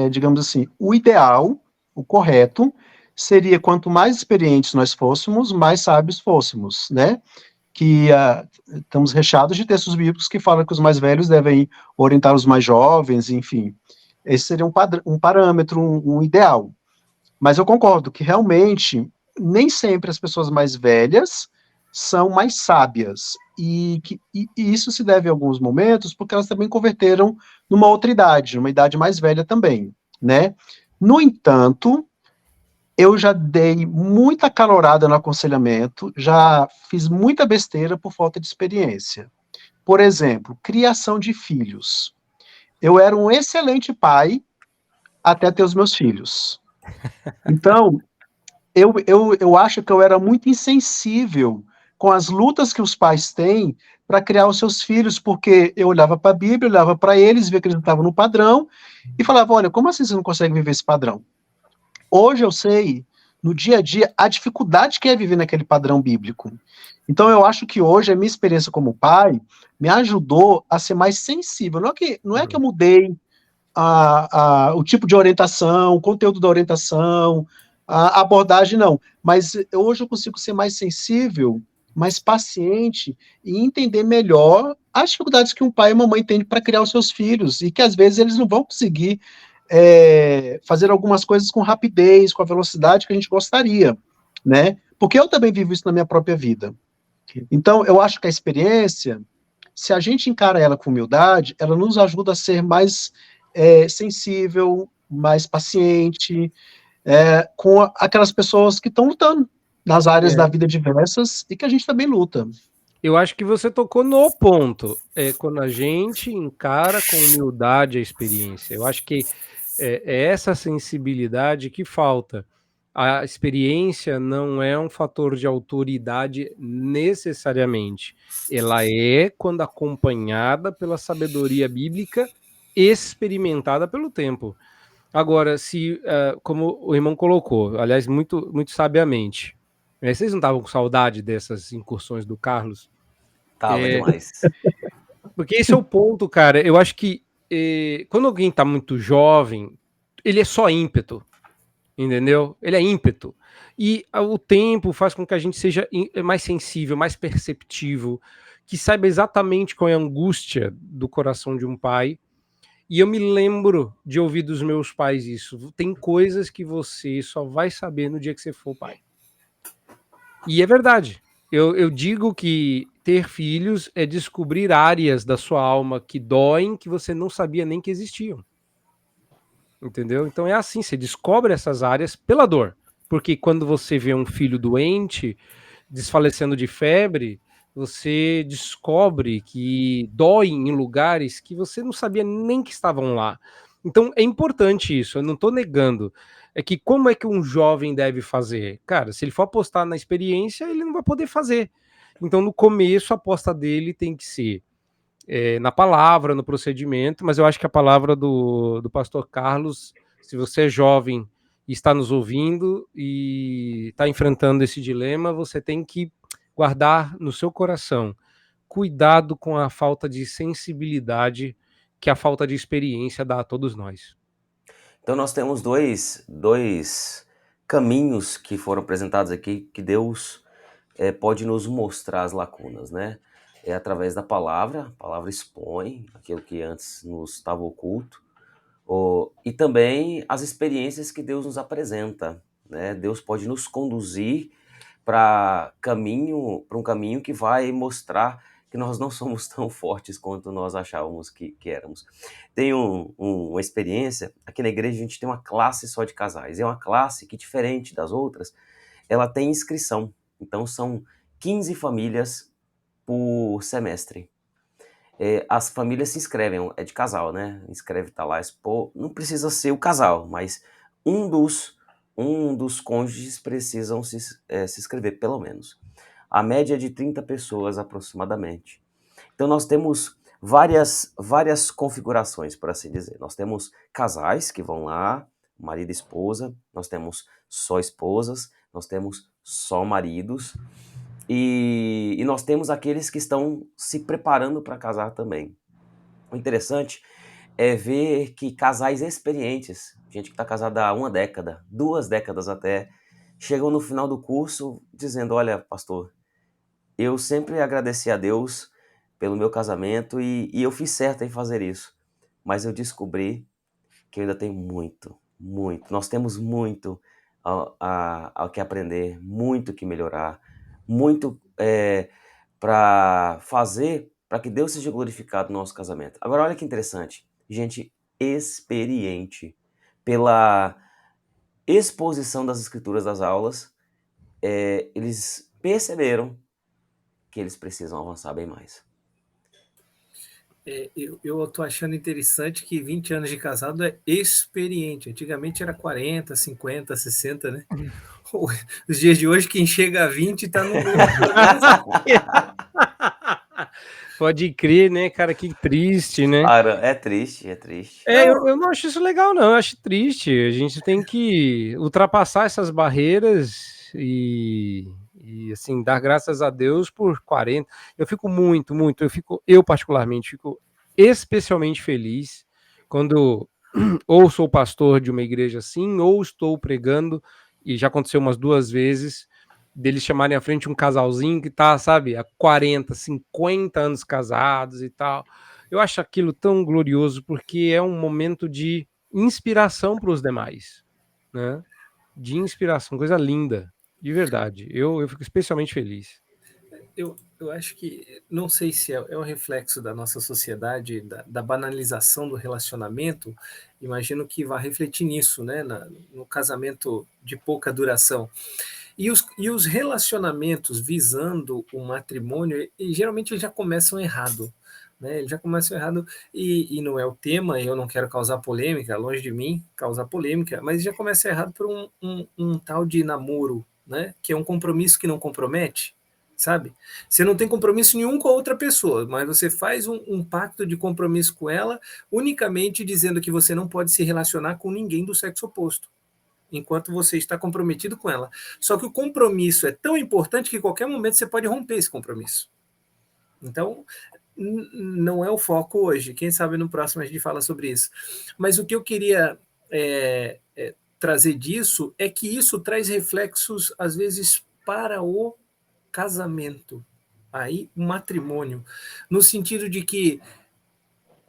Speaker 5: digamos assim, o ideal, o correto, seria quanto mais experientes nós fôssemos, mais sábios fôssemos, né? Que estamos recheados de textos bíblicos que falam que os mais velhos devem orientar os mais jovens, enfim. Esse seria um parâmetro, um ideal. Mas eu concordo que realmente nem sempre as pessoas mais velhas são mais sábias. E isso se deve a alguns momentos porque elas também converteram numa outra idade, numa idade mais velha também, né? No entanto, eu já dei muita calorada no aconselhamento, já fiz muita besteira por falta de experiência. Por exemplo, criação de filhos. Eu era um excelente pai até ter os meus filhos. Então, eu acho que eu era muito insensível com as lutas que os pais têm para criar os seus filhos, porque eu olhava para a Bíblia, olhava para eles, via que eles estavam no padrão, e falava, olha, como assim você não consegue viver esse padrão? Hoje eu sei, no dia a dia, a dificuldade que é viver naquele padrão bíblico. Então eu acho que hoje a minha experiência como pai me ajudou a ser mais sensível. Não é que eu mudei o tipo de orientação, o conteúdo da orientação, a abordagem, não. Mas hoje eu consigo ser mais sensível, mais paciente e entender melhor as dificuldades que um pai e uma mãe têm para criar os seus filhos e que às vezes eles não vão conseguir fazer algumas coisas com rapidez, com a velocidade que a gente gostaria, né? Porque eu também vivo isso na minha própria vida. Então, eu acho que a experiência, se a gente encara ela com humildade, ela nos ajuda a ser mais sensível, mais paciente, com aquelas pessoas que estão lutando nas áreas da vida diversas e que a gente também luta.
Speaker 2: Eu acho que você tocou no ponto. É quando a gente encara com humildade a experiência. Eu acho que é essa sensibilidade que falta. A experiência não é um fator de autoridade necessariamente. Ela é quando acompanhada pela sabedoria bíblica, experimentada pelo tempo. Agora, se, como o irmão colocou, aliás, muito, muito sabiamente, vocês não estavam com saudade dessas incursões do Carlos?
Speaker 4: Tava demais.
Speaker 2: Porque esse é o ponto, cara. Eu acho que quando alguém tá muito jovem, ele é só ímpeto, entendeu? Ele é ímpeto. E o tempo faz com que a gente seja mais sensível, mais perceptivo, que saiba exatamente qual é a angústia do coração de um pai. E eu me lembro de ouvir dos meus pais isso. Tem coisas que você só vai saber no dia que você for pai. E é verdade. Eu digo que ter filhos é descobrir áreas da sua alma que doem, que você não sabia nem que existiam. Entendeu? Então é assim, você descobre essas áreas pela dor. Porque quando você vê um filho doente, desfalecendo de febre, você descobre que dói em lugares que você não sabia nem que estavam lá. Então é importante isso, eu não estou negando. É que como é que um jovem deve fazer? Cara, se ele for apostar na experiência, ele não vai poder fazer. Então no começo a aposta dele tem que ser na palavra, no procedimento, mas eu acho que a palavra do pastor Carlos, se você é jovem e está nos ouvindo e está enfrentando esse dilema, você tem que guardar no seu coração cuidado com a falta de sensibilidade que a falta de experiência dá a todos nós.
Speaker 4: Então nós temos dois caminhos que foram apresentados aqui que Deus pode nos mostrar as lacunas, né? É através da palavra, a palavra expõe aquilo que antes nos estava oculto, e também as experiências que Deus nos apresenta, né? Deus pode nos conduzir para um caminho que vai mostrar que nós não somos tão fortes quanto nós achávamos que éramos. Tem uma experiência, aqui na igreja a gente tem uma classe só de casais, é uma classe que, diferente das outras, ela tem inscrição, então são 15 famílias por semestre. As famílias se inscrevem, é de casal, né? Inscreve, tá lá, não precisa ser o casal, mas um dos cônjuges precisam se inscrever, pelo menos. A média é de 30 pessoas aproximadamente. Então nós temos várias configurações, por assim dizer. Nós temos casais que vão lá, marido e esposa, nós temos só esposas, nós temos só maridos, e nós temos aqueles que estão se preparando para casar também. O interessante é ver que casais experientes, gente que está casada há 1 década, 2 décadas até, chegam no final do curso dizendo: olha, pastor, eu sempre agradeci a Deus pelo meu casamento e eu fiz certo em fazer isso, mas eu descobri que eu ainda tenho muito, nós temos muito ao que aprender, muito que melhorar, muito para fazer para que Deus seja glorificado no nosso casamento. Agora, olha que interessante, gente experiente, pela exposição das escrituras das aulas, eles perceberam que eles precisam avançar bem mais.
Speaker 1: Eu tô achando interessante que 20 anos de casado é experiente. Antigamente era 40, 50, 60, né? Os dias de hoje, quem chega a 20 tá no meio.
Speaker 2: Pode crer, né, cara? Que triste, né?
Speaker 4: Cara, é triste.
Speaker 2: Eu não acho isso legal, não. Eu acho triste. A gente tem que ultrapassar essas barreiras e assim, dar graças a Deus por 40. Eu fico eu particularmente fico especialmente feliz quando ou sou pastor de uma igreja assim, ou estou pregando, e já aconteceu umas 2 vezes, deles chamarem à frente um casalzinho que tá, sabe, há 40, 50 anos casados e tal. Eu acho aquilo tão glorioso, porque é um momento de inspiração para os demais, né? De inspiração, coisa linda, de verdade. Eu fico especialmente feliz.
Speaker 1: Eu acho que, não sei se é um reflexo da nossa sociedade, da banalização do relacionamento, imagino que vai refletir nisso, né? No casamento de pouca duração. E os relacionamentos visando o matrimônio, geralmente já começam errado. Né? Eles já começam errado, e não é o tema, eu não quero causar polêmica, longe de mim causar polêmica, mas já começa errado por um tal de namoro, né? Que é um compromisso que não compromete, sabe? Você não tem compromisso nenhum com a outra pessoa, mas você faz um pacto de compromisso com ela, unicamente dizendo que você não pode se relacionar com ninguém do sexo oposto, enquanto você está comprometido com ela. Só que o compromisso é tão importante que em qualquer momento você pode romper esse compromisso. Então, não é o foco hoje. Quem sabe no próximo a gente fala sobre isso. Mas o que eu queria trazer disso é que isso traz reflexos, às vezes, para o casamento, aí o matrimônio, no sentido de que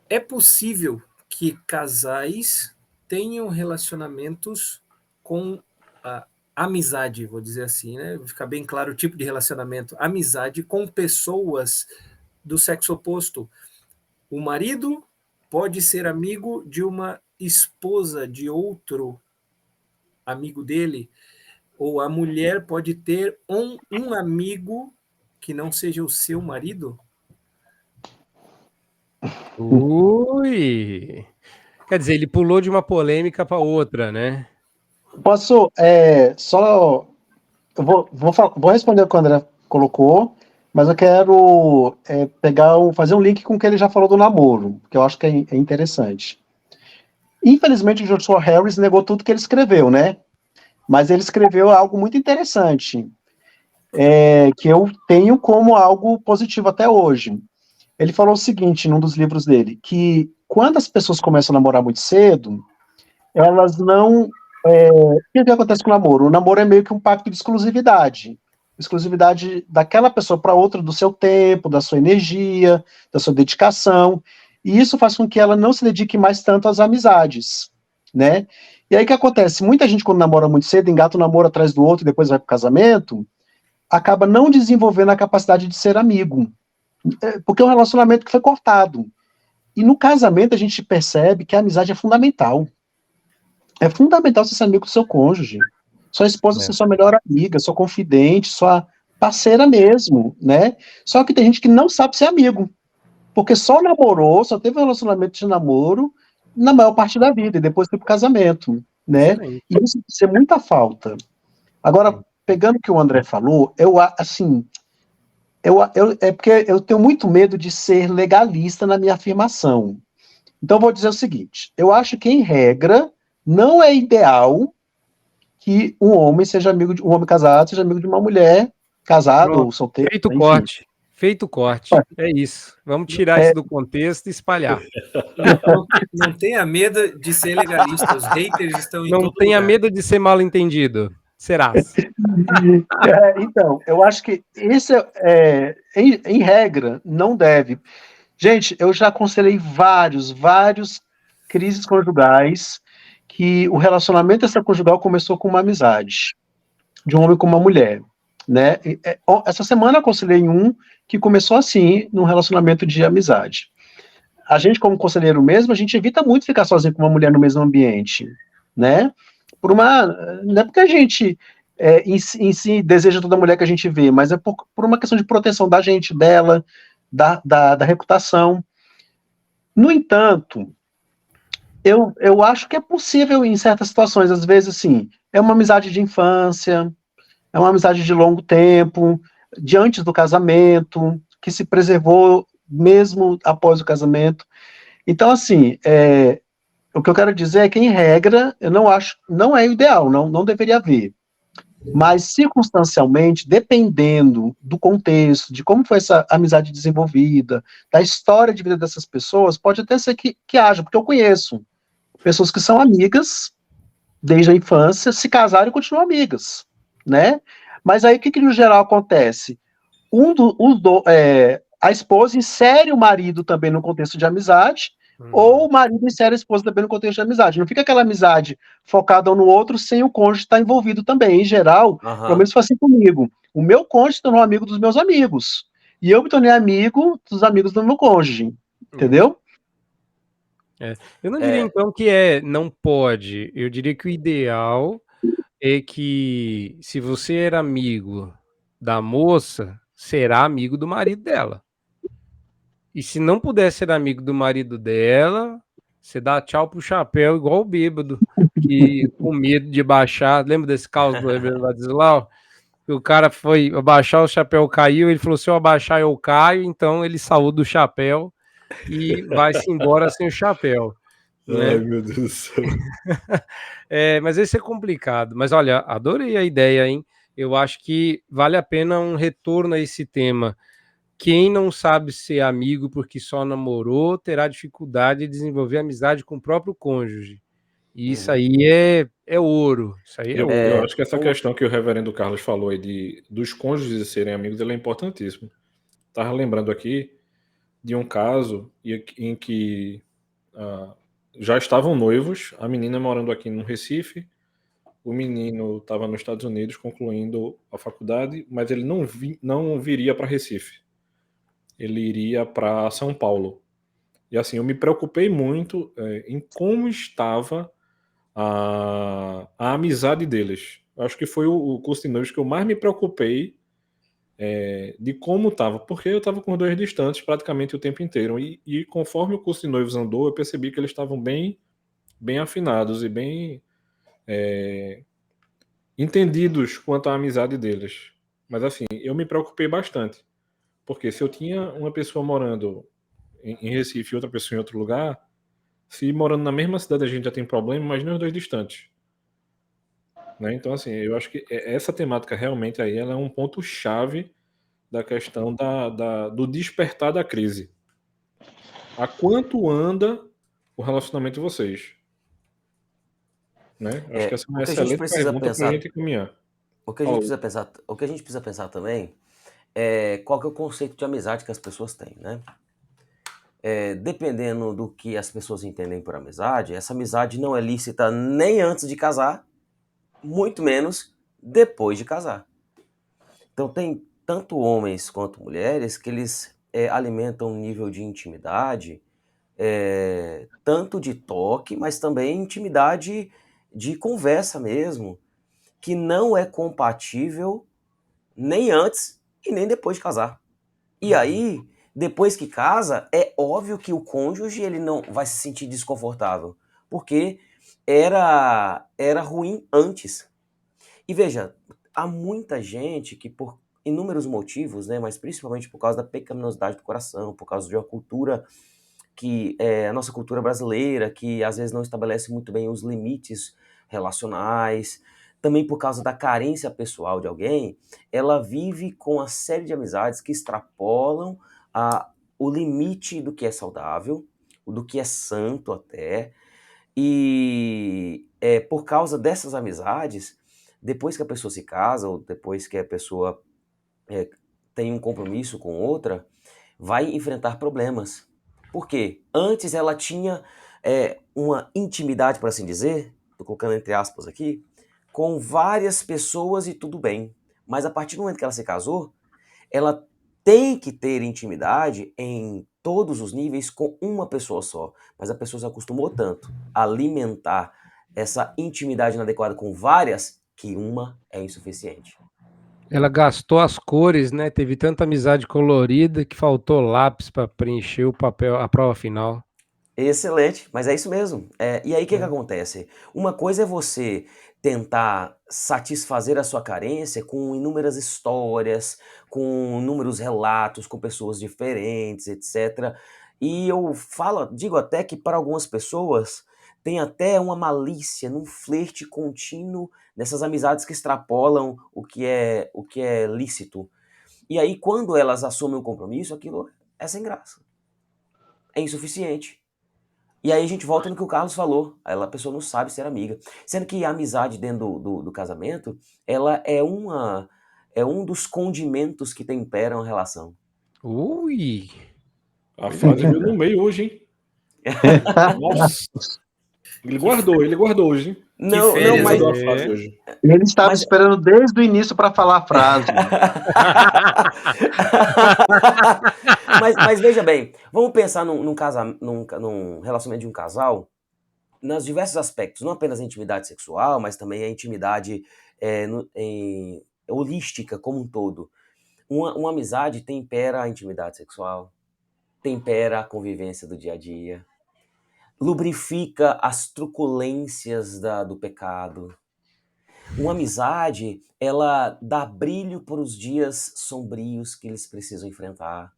Speaker 1: é possível que casais tenham relacionamentos com a amizade, vou dizer assim, né? Vou ficar bem claro o tipo de relacionamento, amizade com pessoas do sexo oposto. O marido pode ser amigo de uma esposa de outro amigo dele, ou a mulher pode ter um amigo que não seja o seu marido?
Speaker 2: Ui! Quer dizer, ele pulou de uma polêmica para outra, né?
Speaker 5: Posso, eu vou responder o que o André colocou, mas eu quero fazer um link com o que ele já falou do namoro, que eu acho que é interessante. Infelizmente, o Joshua Harris negou tudo que ele escreveu, né? Mas ele escreveu algo muito interessante, que eu tenho como algo positivo até hoje. Ele falou o seguinte, num dos livros dele, que quando as pessoas começam a namorar muito cedo, elas não... o que acontece com o namoro? O namoro é meio que um pacto de exclusividade. Exclusividade daquela pessoa para outra, do seu tempo, da sua energia, da sua dedicação. E isso faz com que ela não se dedique mais tanto às amizades, né? E aí o que acontece? Muita gente, quando namora muito cedo, engata um namoro atrás do outro e depois vai para o casamento, acaba não desenvolvendo a capacidade de ser amigo. Porque é um relacionamento que foi cortado. E no casamento a gente percebe que a amizade é fundamental. É fundamental você ser amigo do seu cônjuge. Sua esposa ser sua melhor amiga, sua confidente, sua parceira mesmo, né? Só que tem gente que não sabe ser amigo. Porque só namorou, só teve um relacionamento de namoro na maior parte da vida, e depois foi pro casamento, né?
Speaker 2: Excelente.
Speaker 5: E isso faz muita falta. Agora, pegando o que o André falou, é porque eu tenho muito medo de ser legalista na minha afirmação. Então, eu vou dizer o seguinte, eu acho que, em regra, Não é ideal que um homem seja amigo de um homem casado, seja amigo de uma mulher casado ou
Speaker 2: Pronto,
Speaker 5: solteiro,
Speaker 2: feito o
Speaker 5: enfim.
Speaker 2: corte. Feito o corte. É isso. Vamos tirar isso do contexto e espalhar.
Speaker 1: Não tenha medo de ser legalista. Os haters estão em
Speaker 2: Não
Speaker 1: todo
Speaker 2: tenha
Speaker 1: lugar.
Speaker 2: medo de ser mal entendido. Serás.
Speaker 5: Então, eu acho que isso em regra, não deve. Gente, eu já aconselhei vários crises conjugais que o relacionamento extraconjugal começou com uma amizade de um homem com uma mulher, né? Essa semana eu aconselhei um que começou assim, num relacionamento de amizade. A gente, como conselheiro mesmo, a gente evita muito ficar sozinho com uma mulher no mesmo ambiente, né? Não é porque a gente em si deseja toda mulher que a gente vê, mas é por uma questão de proteção da gente, dela, da reputação. No entanto, eu acho que é possível em certas situações, às vezes, assim, é uma amizade de infância, é uma amizade de longo tempo, de antes do casamento, que se preservou mesmo após o casamento. Então, assim, o que eu quero dizer é que, em regra, eu não acho, não é o ideal, não deveria haver. Mas, circunstancialmente, dependendo do contexto, de como foi essa amizade desenvolvida, da história de vida dessas pessoas, pode até ser que haja, porque eu conheço pessoas que são amigas desde a infância, se casaram e continuam amigas, né? Mas aí, o que no geral acontece? A esposa insere o marido também no contexto de amizade, ou o marido insere a esposa também no contexto de amizade. Não fica aquela amizade focada um no outro sem o cônjuge estar envolvido também. Em geral, pelo menos foi assim comigo. O meu cônjuge se tornou amigo dos meus amigos. E eu me tornei amigo dos amigos do meu cônjuge. Entendeu?
Speaker 2: Eu não diria, então, que não pode. Eu diria que o ideal é que, se você era amigo da moça, será amigo do marido dela. E se não puder ser amigo do marido dela, você dá tchau pro chapéu, igual o bêbado, que com medo de baixar. Lembra desse caos do Ladislau? Que o cara foi abaixar, o chapéu caiu, ele falou: se eu abaixar, eu caio. Então ele saiu do chapéu e vai-se embora sem o chapéu.
Speaker 3: Ai,
Speaker 2: Né?
Speaker 3: meu Deus do céu.
Speaker 2: Mas esse é complicado. Mas olha, adorei a ideia, hein? Eu acho que vale a pena um retorno a esse tema. Quem não sabe ser amigo porque só namorou, terá dificuldade de desenvolver amizade com o próprio cônjuge. E isso aí é ouro. Isso aí é
Speaker 3: Eu
Speaker 2: ouro.
Speaker 3: acho que essa questão que o reverendo Carlos falou aí dos cônjuges serem amigos, ela é importantíssima. Estava lembrando aqui de um caso em que já estavam noivos, a menina morando aqui no Recife, o menino estava nos Estados Unidos concluindo a faculdade, mas ele não viria para Recife. Ele iria para São Paulo. E assim, eu me preocupei muito em como estava a amizade deles. Acho que foi o curso de noivos que eu mais me preocupei de como estava, porque eu estava com os dois distantes praticamente o tempo inteiro. E conforme o curso de noivos andou, eu percebi que eles estavam bem afinados e bem entendidos quanto à amizade deles. Mas assim, eu me preocupei bastante, porque se eu tinha uma pessoa morando em Recife e outra pessoa em outro lugar, se morando na mesma cidade a gente já tem problema, imagina os dois distantes. Né? Então, assim, eu acho que essa temática realmente aí ela é um ponto-chave da questão do despertar da crise. A quanto anda o relacionamento de vocês? Né? Eu acho que essa é uma
Speaker 4: O que a gente
Speaker 3: excelente
Speaker 4: precisa
Speaker 3: pergunta para a
Speaker 4: pensar,
Speaker 3: gente caminhar.
Speaker 4: o que a gente precisa pensar, o que a gente precisa pensar também é qual que é o conceito de amizade que as pessoas têm, né? Dependendo do que as pessoas entendem por amizade, essa amizade não é lícita nem antes de casar, muito menos depois de casar. Então tem tanto homens quanto mulheres que eles alimentam um nível de intimidade, tanto de toque, mas também intimidade de conversa mesmo, que não é compatível nem antes e nem depois de casar. E aí, depois que casa, é óbvio que o cônjuge ele não vai se sentir desconfortável, porque era ruim antes. E veja, há muita gente que por inúmeros motivos, né, mas principalmente por causa da pecaminosidade do coração, por causa de uma cultura que a nossa cultura brasileira, que às vezes não estabelece muito bem os limites relacionais, também por causa da carência pessoal de alguém, ela vive com uma série de amizades que extrapolam o limite do que é saudável, do que é santo até, e por causa dessas amizades, depois que a pessoa se casa, ou depois que a pessoa tem um compromisso com outra, vai enfrentar problemas. Por quê? Antes ela tinha uma intimidade, por assim dizer, estou colocando entre aspas aqui, com várias pessoas e tudo bem. Mas a partir do momento que ela se casou, ela tem que ter intimidade em todos os níveis com uma pessoa só. Mas a pessoa se acostumou tanto a alimentar essa intimidade inadequada com várias que uma é insuficiente.
Speaker 2: Ela gastou as cores, né? Teve tanta amizade colorida que faltou lápis para preencher o papel, a prova final.
Speaker 4: Excelente, mas é isso mesmo. E aí o que acontece? Uma coisa é você tentar satisfazer a sua carência com inúmeras histórias, com inúmeros relatos, com pessoas diferentes, etc. E eu digo até que para algumas pessoas tem até uma malícia num flerte contínuo nessas amizades que extrapolam o que é lícito. E aí quando elas assumem o compromisso, aquilo é sem graça. É insuficiente. E aí a gente volta no que o Carlos falou, a pessoa não sabe ser amiga. Sendo que a amizade dentro do casamento, ela é um dos condimentos que temperam a relação.
Speaker 2: Ui!
Speaker 3: A frase veio no meio hoje, hein? Nossa! Ele guardou hoje, hein?
Speaker 4: Não,
Speaker 1: férias,
Speaker 4: mas...
Speaker 3: Guardou a frase hoje.
Speaker 5: Ele estava esperando desde o início para falar a frase.
Speaker 4: mas veja bem, vamos pensar num relacionamento de um casal, nos diversos aspectos, não apenas a intimidade sexual, mas também a intimidade holística como um todo. Uma amizade tempera a intimidade sexual, tempera a convivência do dia a dia, lubrifica as truculências do pecado. Uma amizade, ela dá brilho para os dias sombrios que eles precisam enfrentar,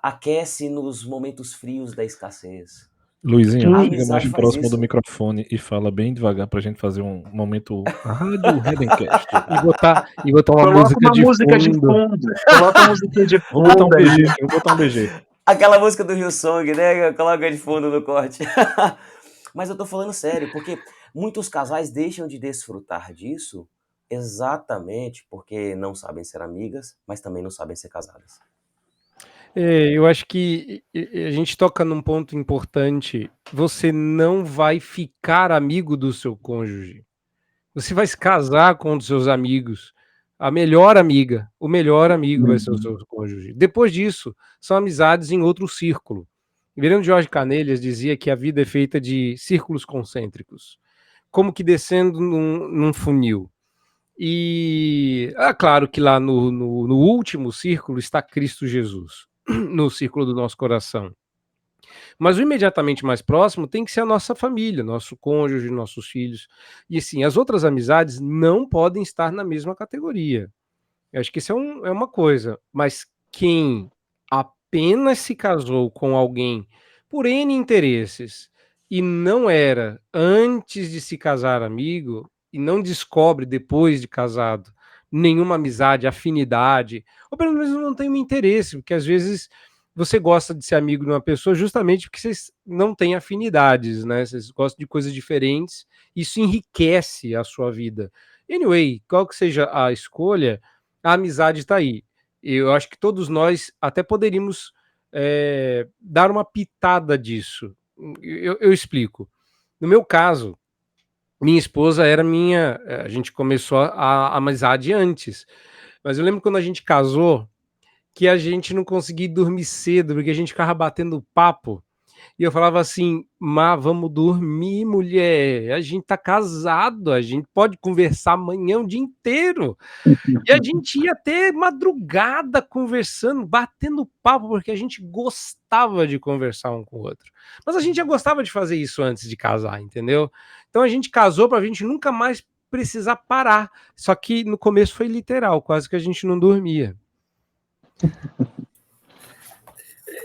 Speaker 4: aquece nos momentos frios da escassez.
Speaker 3: Luizinho,
Speaker 4: A
Speaker 3: chega mais
Speaker 4: amizade faz
Speaker 3: próximo
Speaker 4: isso.
Speaker 3: do microfone e fala bem devagar pra gente fazer um momento Rádio Redencast.
Speaker 2: E botar uma
Speaker 5: Coloca
Speaker 2: música
Speaker 5: uma música de fundo. Coloca uma musiquinha de
Speaker 3: Vou botar um
Speaker 5: fundo aí.
Speaker 3: BG, eu vou botar um BG.
Speaker 4: Aquela música do Hillsong, né? Coloca de fundo no corte. Mas eu tô falando sério, porque muitos casais deixam de desfrutar disso exatamente porque não sabem ser amigas, mas também não sabem ser casadas.
Speaker 2: Eu acho que a gente toca num ponto importante. Você não vai ficar amigo do seu cônjuge. Você vai se casar com um dos seus amigos. A melhor amiga, o melhor amigo vai ser o seu cônjuge. Depois disso, são amizades em outro círculo. Virando Jorge Canelhas dizia que a vida é feita de círculos concêntricos, como que descendo num funil. E claro que lá no último círculo está Cristo Jesus, no círculo do nosso coração. Mas o imediatamente mais próximo tem que ser a nossa família, nosso cônjuge, nossos filhos. E assim, as outras amizades não podem estar na mesma categoria. Eu acho que isso é uma coisa. Mas quem apenas se casou com alguém por N interesses e não era, antes de se casar, amigo, e não descobre depois de casado nenhuma amizade, afinidade, ou pelo menos não tem um interesse, porque às vezes você gosta de ser amigo de uma pessoa justamente porque vocês não têm afinidades, né? Vocês gostam de coisas diferentes, isso enriquece a sua vida. Anyway, qual que seja a escolha, a amizade está aí. Eu acho que todos nós até poderíamos dar uma pitada disso. Eu explico. No meu caso, minha esposa era a gente começou a amizade antes, mas eu lembro quando a gente casou, que a gente não conseguia dormir cedo, porque a gente ficava batendo papo, e eu falava assim, vamos dormir, mulher, a gente tá casado, a gente pode conversar amanhã o dia inteiro, e a gente ia até madrugada conversando, batendo papo, porque a gente gostava de conversar um com o outro, mas a gente já gostava de fazer isso antes de casar, entendeu? Então a gente casou pra gente nunca mais precisar parar, só que no começo foi literal, quase que a gente não dormia.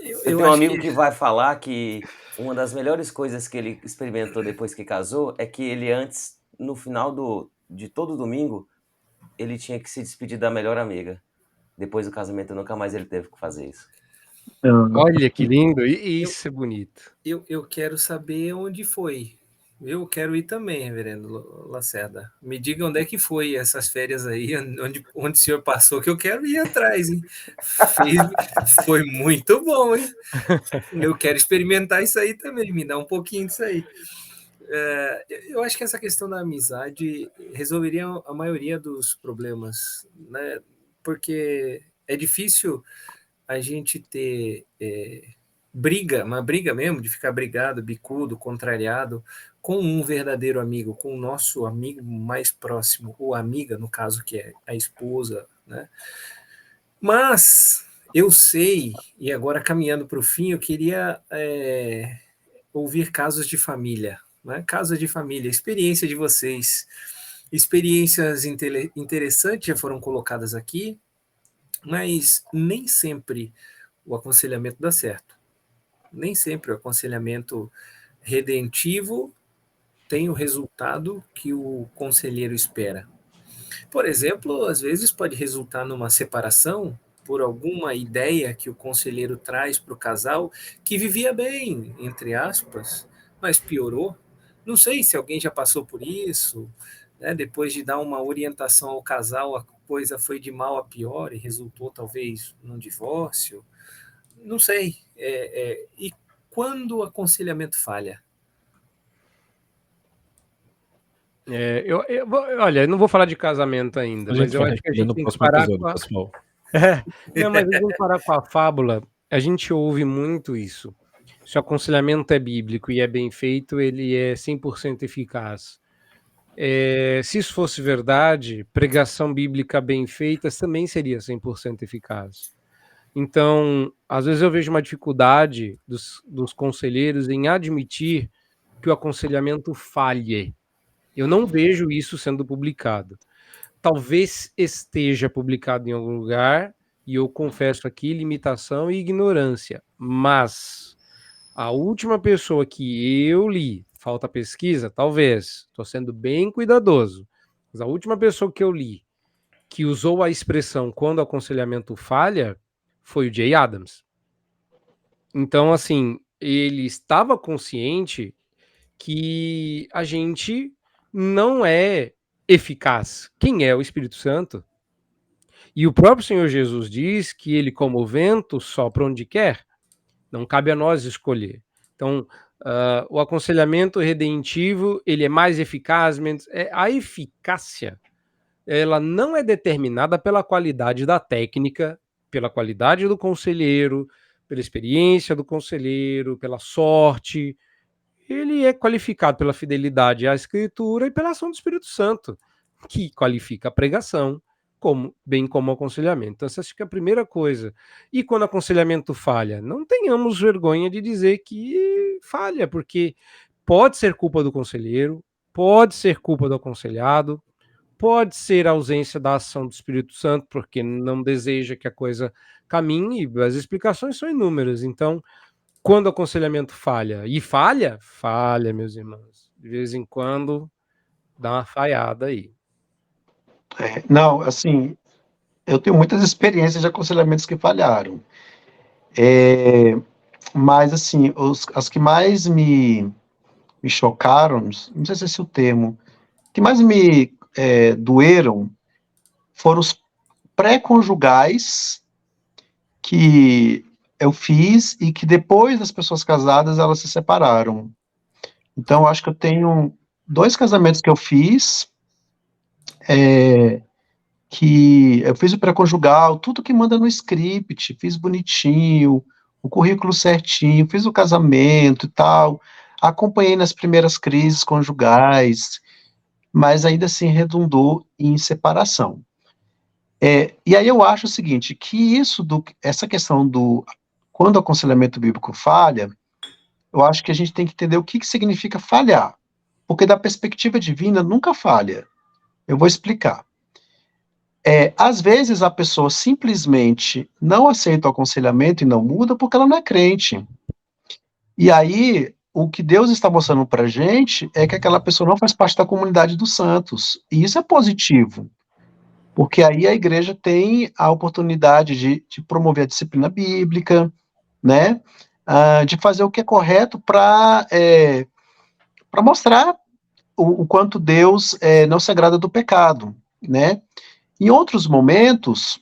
Speaker 4: Eu tenho um amigo que vai falar que uma das melhores coisas que ele experimentou depois que casou é que ele antes, no final de todo domingo, ele tinha que se despedir da melhor amiga. Depois do casamento, nunca mais ele teve que fazer isso.
Speaker 2: Olha que lindo, e isso é bonito.
Speaker 1: Eu quero saber onde foi. Eu quero ir também, reverendo Lacerda. Me diga onde é que foi essas férias aí, onde o senhor passou, que eu quero ir atrás, hein? Foi muito bom, hein? Eu quero experimentar isso aí também, me dá um pouquinho disso aí. Eu acho que essa questão da amizade resolveria a maioria dos problemas, né? Porque é difícil a gente ter uma briga mesmo, de ficar brigado, bicudo, contrariado, com um verdadeiro amigo, com o nosso amigo mais próximo, ou amiga, no caso, que é a esposa, né? Mas eu sei, e agora caminhando para o fim, eu queria ouvir casos de família, né? Casos de família, experiência de vocês, experiências interessantes já foram colocadas aqui, mas nem sempre o aconselhamento dá certo. Nem sempre o aconselhamento redentivo tem o resultado que o conselheiro espera. Por exemplo, às vezes pode resultar numa separação por alguma ideia que o conselheiro traz para o casal que vivia bem, entre aspas, mas piorou. Não sei se alguém já passou por isso, né? Depois de dar uma orientação ao casal, a coisa foi de mal a pior e resultou talvez num divórcio. Não sei. E quando o aconselhamento falha?
Speaker 2: Olha, eu não vou falar de casamento ainda, mas eu acho que a gente tem que parar com a...
Speaker 3: pessoal.
Speaker 2: Não, mas a gente tem que parar com a fábula. A gente ouve muito isso. Se o aconselhamento é bíblico e é bem feito, ele é 100% eficaz. Se isso fosse verdade, pregação bíblica bem feita também seria 100% eficaz. Então, às vezes eu vejo uma dificuldade dos conselheiros em admitir que o aconselhamento falhe. Eu não vejo isso sendo publicado. Talvez esteja publicado em algum lugar, e eu confesso aqui limitação e ignorância, mas a última pessoa que eu li, falta pesquisa, talvez, estou sendo bem cuidadoso, mas a última pessoa que eu li que usou a expressão quando o aconselhamento falha foi o Jay Adams. Então, assim, ele estava consciente que a gente não é eficaz. Quem é o Espírito Santo? E o próprio Senhor Jesus diz que ele, como o vento, sopra onde quer. Não cabe a nós escolher. Então, o aconselhamento redentivo, ele é mais eficaz, menos... a eficácia, ela não é determinada pela qualidade da técnica, pela qualidade do conselheiro, pela experiência do conselheiro, pela sorte. Ele é qualificado pela fidelidade à Escritura e pela ação do Espírito Santo, que qualifica a pregação, bem como o aconselhamento. Então, essa acho que é a primeira coisa. E quando o aconselhamento falha, não tenhamos vergonha de dizer que falha, porque pode ser culpa do conselheiro, pode ser culpa do aconselhado, pode ser a ausência da ação do Espírito Santo, porque não deseja que a coisa caminhe, e as explicações são inúmeras. Então, quando o aconselhamento falha, e falha, meus irmãos, de vez em quando dá uma falhada aí.
Speaker 5: Não, assim, eu tenho muitas experiências de aconselhamentos que falharam. Mas, assim, as que mais me chocaram, não sei se é esse o termo, que mais me doeram foram os pré-conjugais que eu fiz e que depois das pessoas casadas elas se separaram. Então, eu acho que eu tenho 2 casamentos que eu fiz, que eu fiz o pré-conjugal, tudo que manda no script, fiz bonitinho, o currículo certinho, fiz o casamento e tal, acompanhei nas primeiras crises conjugais, mas ainda assim redundou em separação. E aí eu acho o seguinte, que essa questão quando o aconselhamento bíblico falha, eu acho que a gente tem que entender o que significa falhar, porque da perspectiva divina nunca falha. Eu vou explicar. Às vezes a pessoa simplesmente não aceita o aconselhamento e não muda porque ela não é crente. E aí, o que Deus está mostrando para a gente é que aquela pessoa não faz parte da comunidade dos santos. E isso é positivo, porque aí a igreja tem a oportunidade de promover a disciplina bíblica, né? De fazer o que é correto para mostrar o quanto Deus não se agrada do pecado, né? Em outros momentos,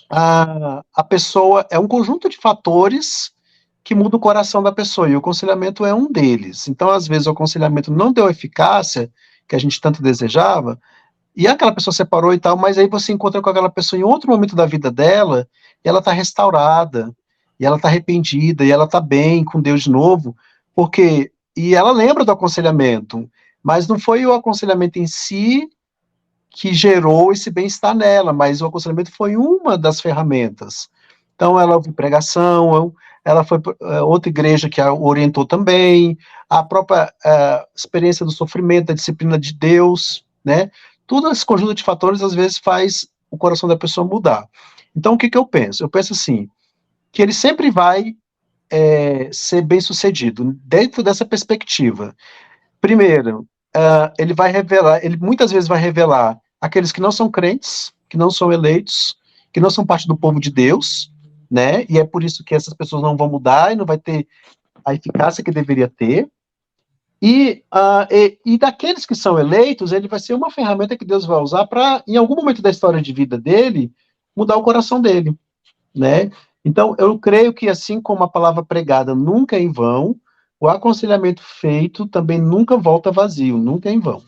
Speaker 5: a pessoa é um conjunto de fatores que muda o coração da pessoa, e o aconselhamento é um deles. Então, às vezes, o aconselhamento não deu a eficácia que a gente tanto desejava, e aquela pessoa separou e tal, mas aí você encontra com aquela pessoa em outro momento da vida dela, e ela está restaurada, e ela está arrependida, e ela está bem com Deus de novo, e ela lembra do aconselhamento, mas não foi o aconselhamento em si que gerou esse bem-estar nela, mas o aconselhamento foi uma das ferramentas. Então, ela ouviu pregação, ela foi para outra igreja que a orientou também, a própria experiência do sofrimento, da disciplina de Deus, né? Tudo esse conjunto de fatores, às vezes, faz o coração da pessoa mudar. Então, o que eu penso? Eu penso assim, que ele sempre vai ser bem-sucedido, dentro dessa perspectiva. Primeiro, ele muitas vezes vai revelar aqueles que não são crentes, que não são eleitos, que não são parte do povo de Deus, né? E é por isso que essas pessoas não vão mudar e não vai ter a eficácia que deveria ter. E daqueles que são eleitos, ele vai ser uma ferramenta que Deus vai usar para, em algum momento da história de vida dele, mudar o coração dele, né? Então, eu creio que assim como a palavra pregada nunca é em vão, o aconselhamento feito também nunca volta vazio, nunca é em vão.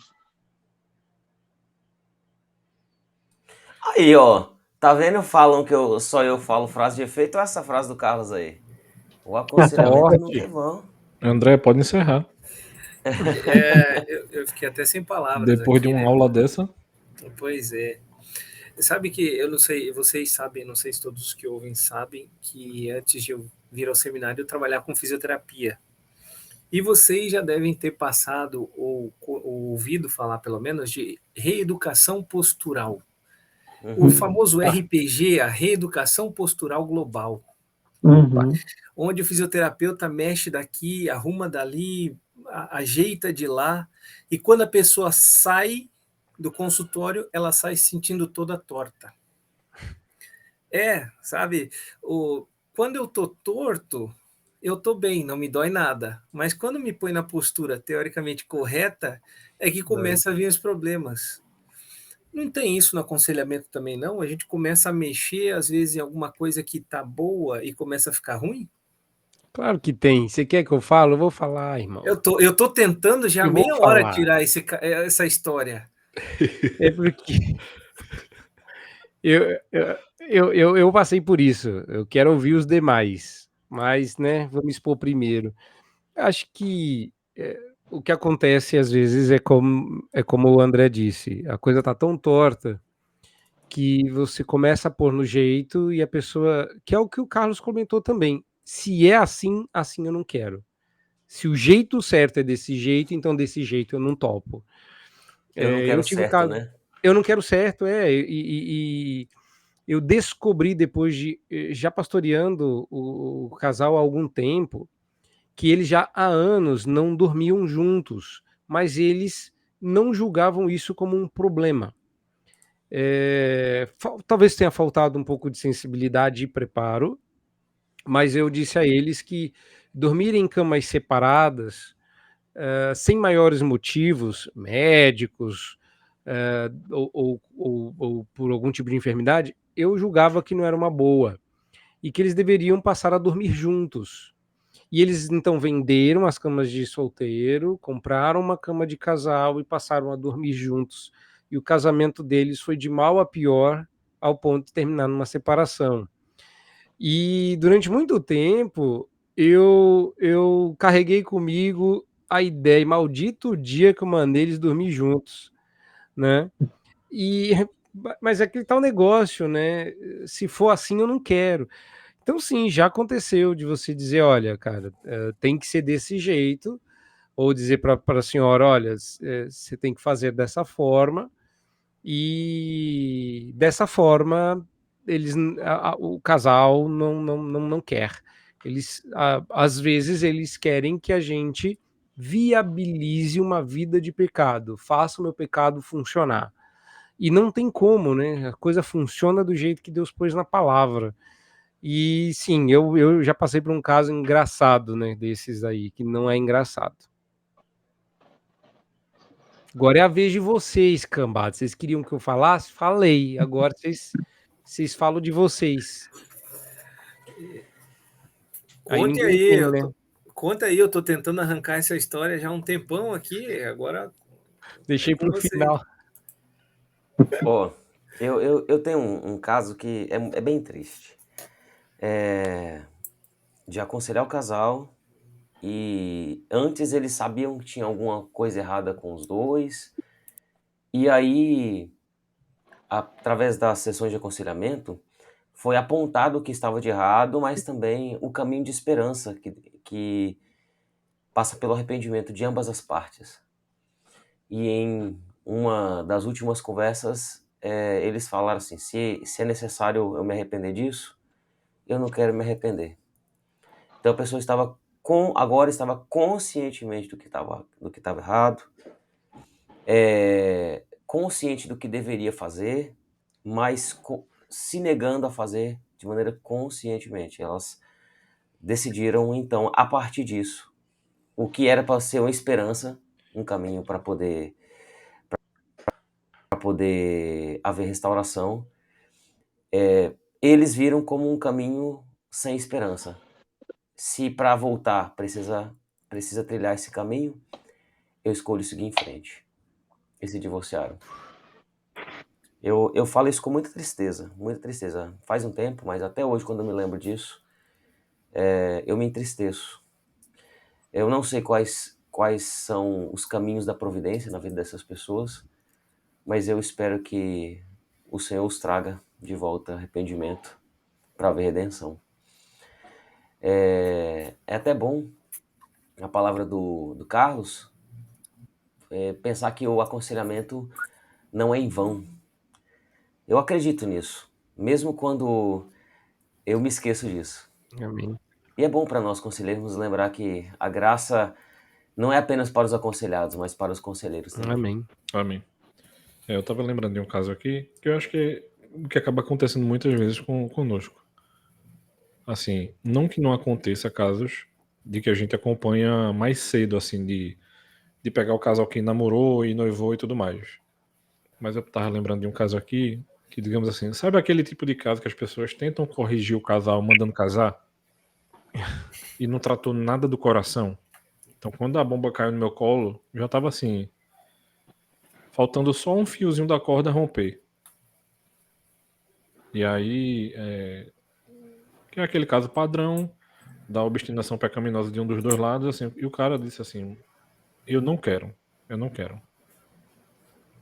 Speaker 4: Aí, ó. Tá vendo? Falam que só eu falo frase de efeito. Olha essa frase do Carlos aí. O aconselhamento nunca é em vão.
Speaker 3: André, pode encerrar.
Speaker 1: Eu fiquei até sem palavras.
Speaker 3: Depois
Speaker 1: aqui,
Speaker 3: de uma
Speaker 1: né?
Speaker 3: aula dessa.
Speaker 1: Pois é. Sabe que, eu não sei, vocês sabem, não sei se todos que ouvem sabem, que antes de eu vir ao seminário eu trabalhava com fisioterapia. E vocês já devem ter passado ou ouvido falar, pelo menos, de reeducação postural. O famoso RPG, a reeducação postural global.
Speaker 5: Uhum.
Speaker 1: Onde o fisioterapeuta mexe daqui, arruma dali, ajeita de lá, e quando a pessoa sai do consultório, ela sai se sentindo toda torta. Sabe? Quando eu tô torto, eu tô bem, não me dói nada. Mas quando me põe na postura teoricamente correta, é que começa a vir os problemas. Não tem isso no aconselhamento também, não? A gente começa a mexer, às vezes, em alguma coisa que tá boa e começa a ficar ruim?
Speaker 2: Claro que tem. Você quer que eu fale? Eu vou falar, irmão.
Speaker 1: Eu tô tentando já
Speaker 2: Eu vou
Speaker 1: meia hora
Speaker 2: falar.
Speaker 1: tirar essa história.
Speaker 2: É porque eu passei por isso. Eu quero ouvir os demais, mas, né, vou me expor primeiro. Acho que o que acontece às vezes é como o André disse, a coisa tá tão torta que você começa a pôr no jeito e a pessoa, que é o que o Carlos comentou também, se é assim, assim eu não quero. Se o jeito certo é desse jeito, então desse jeito eu não topo.
Speaker 4: Eu não quero
Speaker 2: tive o
Speaker 4: certo,
Speaker 2: caso,
Speaker 4: né?
Speaker 2: eu não quero certo, e eu descobri depois de já pastoreando o casal há algum tempo, que eles já há anos não dormiam juntos, mas eles não julgavam isso como um problema. Talvez tenha faltado um pouco de sensibilidade e preparo, mas eu disse a eles que dormir em camas separadas, sem maiores motivos médicos, ou por algum tipo de enfermidade, eu julgava que não era uma boa, e que eles deveriam passar a dormir juntos. E eles então venderam as camas de solteiro, compraram uma cama de casal e passaram a dormir juntos. E o casamento deles foi de mal a pior, ao ponto de terminar numa separação. E durante muito tempo eu carreguei comigo a ideia, maldito dia que eu mandei eles dormir juntos, né? Mas é aquele tal negócio, né? Se for assim, eu não quero. Então, sim, já aconteceu de você dizer, olha, cara, tem que ser desse jeito, ou dizer para a senhora, olha, você tem que fazer dessa forma, e dessa forma o casal não quer. Eles, às vezes, eles querem que a gente viabilize uma vida de pecado, faça o meu pecado funcionar. E não tem como, né? A coisa funciona do jeito que Deus pôs na palavra. E sim, eu já passei por um caso engraçado, né? Desses aí, que não é engraçado. Agora é a vez de vocês, cambada. Vocês queriam que eu falasse? Falei. Agora vocês falam de vocês. Aí
Speaker 1: Conte
Speaker 2: ninguém
Speaker 1: aí,
Speaker 2: tem, né?
Speaker 1: conta aí, eu tô tentando arrancar essa história já há um tempão aqui, agora é
Speaker 2: Deixei
Speaker 1: com
Speaker 2: pro
Speaker 1: vocês.
Speaker 2: final.
Speaker 4: Ó, eu tenho um caso que é bem triste. De aconselhar o casal e antes eles sabiam que tinha alguma coisa errada com os dois. E aí, através das sessões de aconselhamento, foi apontado o que estava de errado, mas também o caminho de esperança que passa pelo arrependimento de ambas as partes. E em uma das últimas conversas, eles falaram assim: se é necessário eu me arrepender disso, eu não quero me arrepender. Então a pessoa agora estava conscientemente do que estava errado, consciente do que deveria fazer, mas se negando a fazer de maneira conscientemente. Elas decidiram, então, a partir disso, o que era para ser uma esperança, um caminho para poder haver restauração, eles viram como um caminho sem esperança. Se para voltar precisa trilhar esse caminho, eu escolho seguir em frente. E se divorciaram. Eu falo isso com muita tristeza, muita tristeza. Faz um tempo, mas até hoje, quando eu me lembro disso, eu me entristeço. Eu não sei quais são os caminhos da providência na vida dessas pessoas, mas eu espero que o Senhor os traga de volta arrependimento para haver redenção. É até bom a palavra do Carlos, pensar que o aconselhamento não é em vão. Eu acredito nisso, mesmo quando eu me esqueço disso.
Speaker 2: Amém.
Speaker 4: E é bom para nós conselheiros nos lembrar que a graça não é apenas para os aconselhados, mas para os conselheiros também.
Speaker 2: Amém.
Speaker 3: Amém. Eu tava lembrando de um caso aqui que eu acho que acaba acontecendo muitas vezes conosco. Assim, não que não aconteça casos de que a gente acompanha mais cedo, assim, de pegar o casal que namorou e noivou e tudo mais. Mas eu tava lembrando de um caso aqui que, digamos assim, sabe aquele tipo de caso que as pessoas tentam corrigir o casal mandando casar e não tratou nada do coração? Então, quando a bomba caiu no meu colo, já tava assim, faltando só um fiozinho da corda romper. E aí, que é aquele caso padrão da obstinação pecaminosa de um dos dois lados, assim, e o cara disse assim, eu não quero.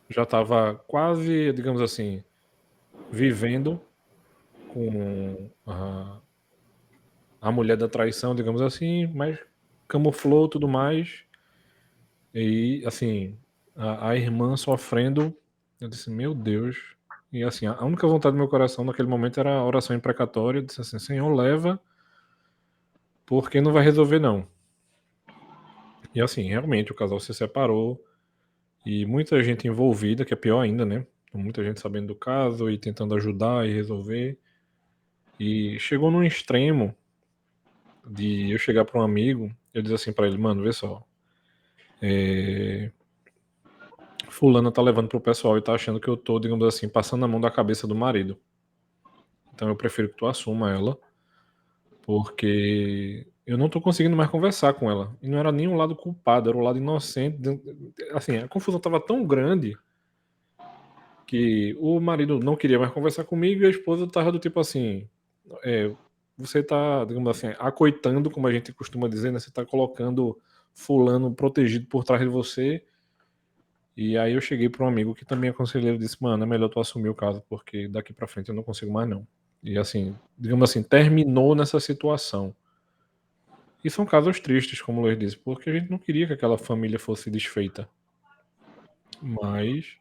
Speaker 3: Já tava quase, digamos assim, vivendo com a mulher da traição, digamos assim, mas camuflou tudo mais. E, assim, a irmã sofrendo, eu disse, meu Deus. E, assim, a única vontade do meu coração naquele momento era a oração imprecatória. Eu disse assim, Senhor, leva, porque não vai resolver, não. E, assim, realmente, o casal se separou. E muita gente envolvida, que é pior ainda, né? Muita gente sabendo do caso e tentando ajudar e resolver. E chegou num extremo de eu chegar para um amigo, eu dizer assim para ele, mano, vê só, fulana tá levando pro pessoal e tá achando que eu tô, digamos assim, passando a mão da cabeça do marido. Então eu prefiro que tu assuma ela, porque eu não tô conseguindo mais conversar com ela. E não era nem um lado culpado, era o lado inocente. Assim, a confusão tava tão grande que o marido não queria mais conversar comigo e a esposa tava do tipo assim, você tá, digamos assim, acoitando, como a gente costuma dizer, né? Você tá colocando fulano protegido por trás de você. E aí eu cheguei para um amigo que também é conselheiro e disse, mano, é melhor tu assumir o caso, porque daqui para frente eu não consigo mais não. E assim, digamos assim, terminou nessa situação. E são casos tristes, como o Luiz disse, porque a gente não queria que aquela família fosse desfeita. Mas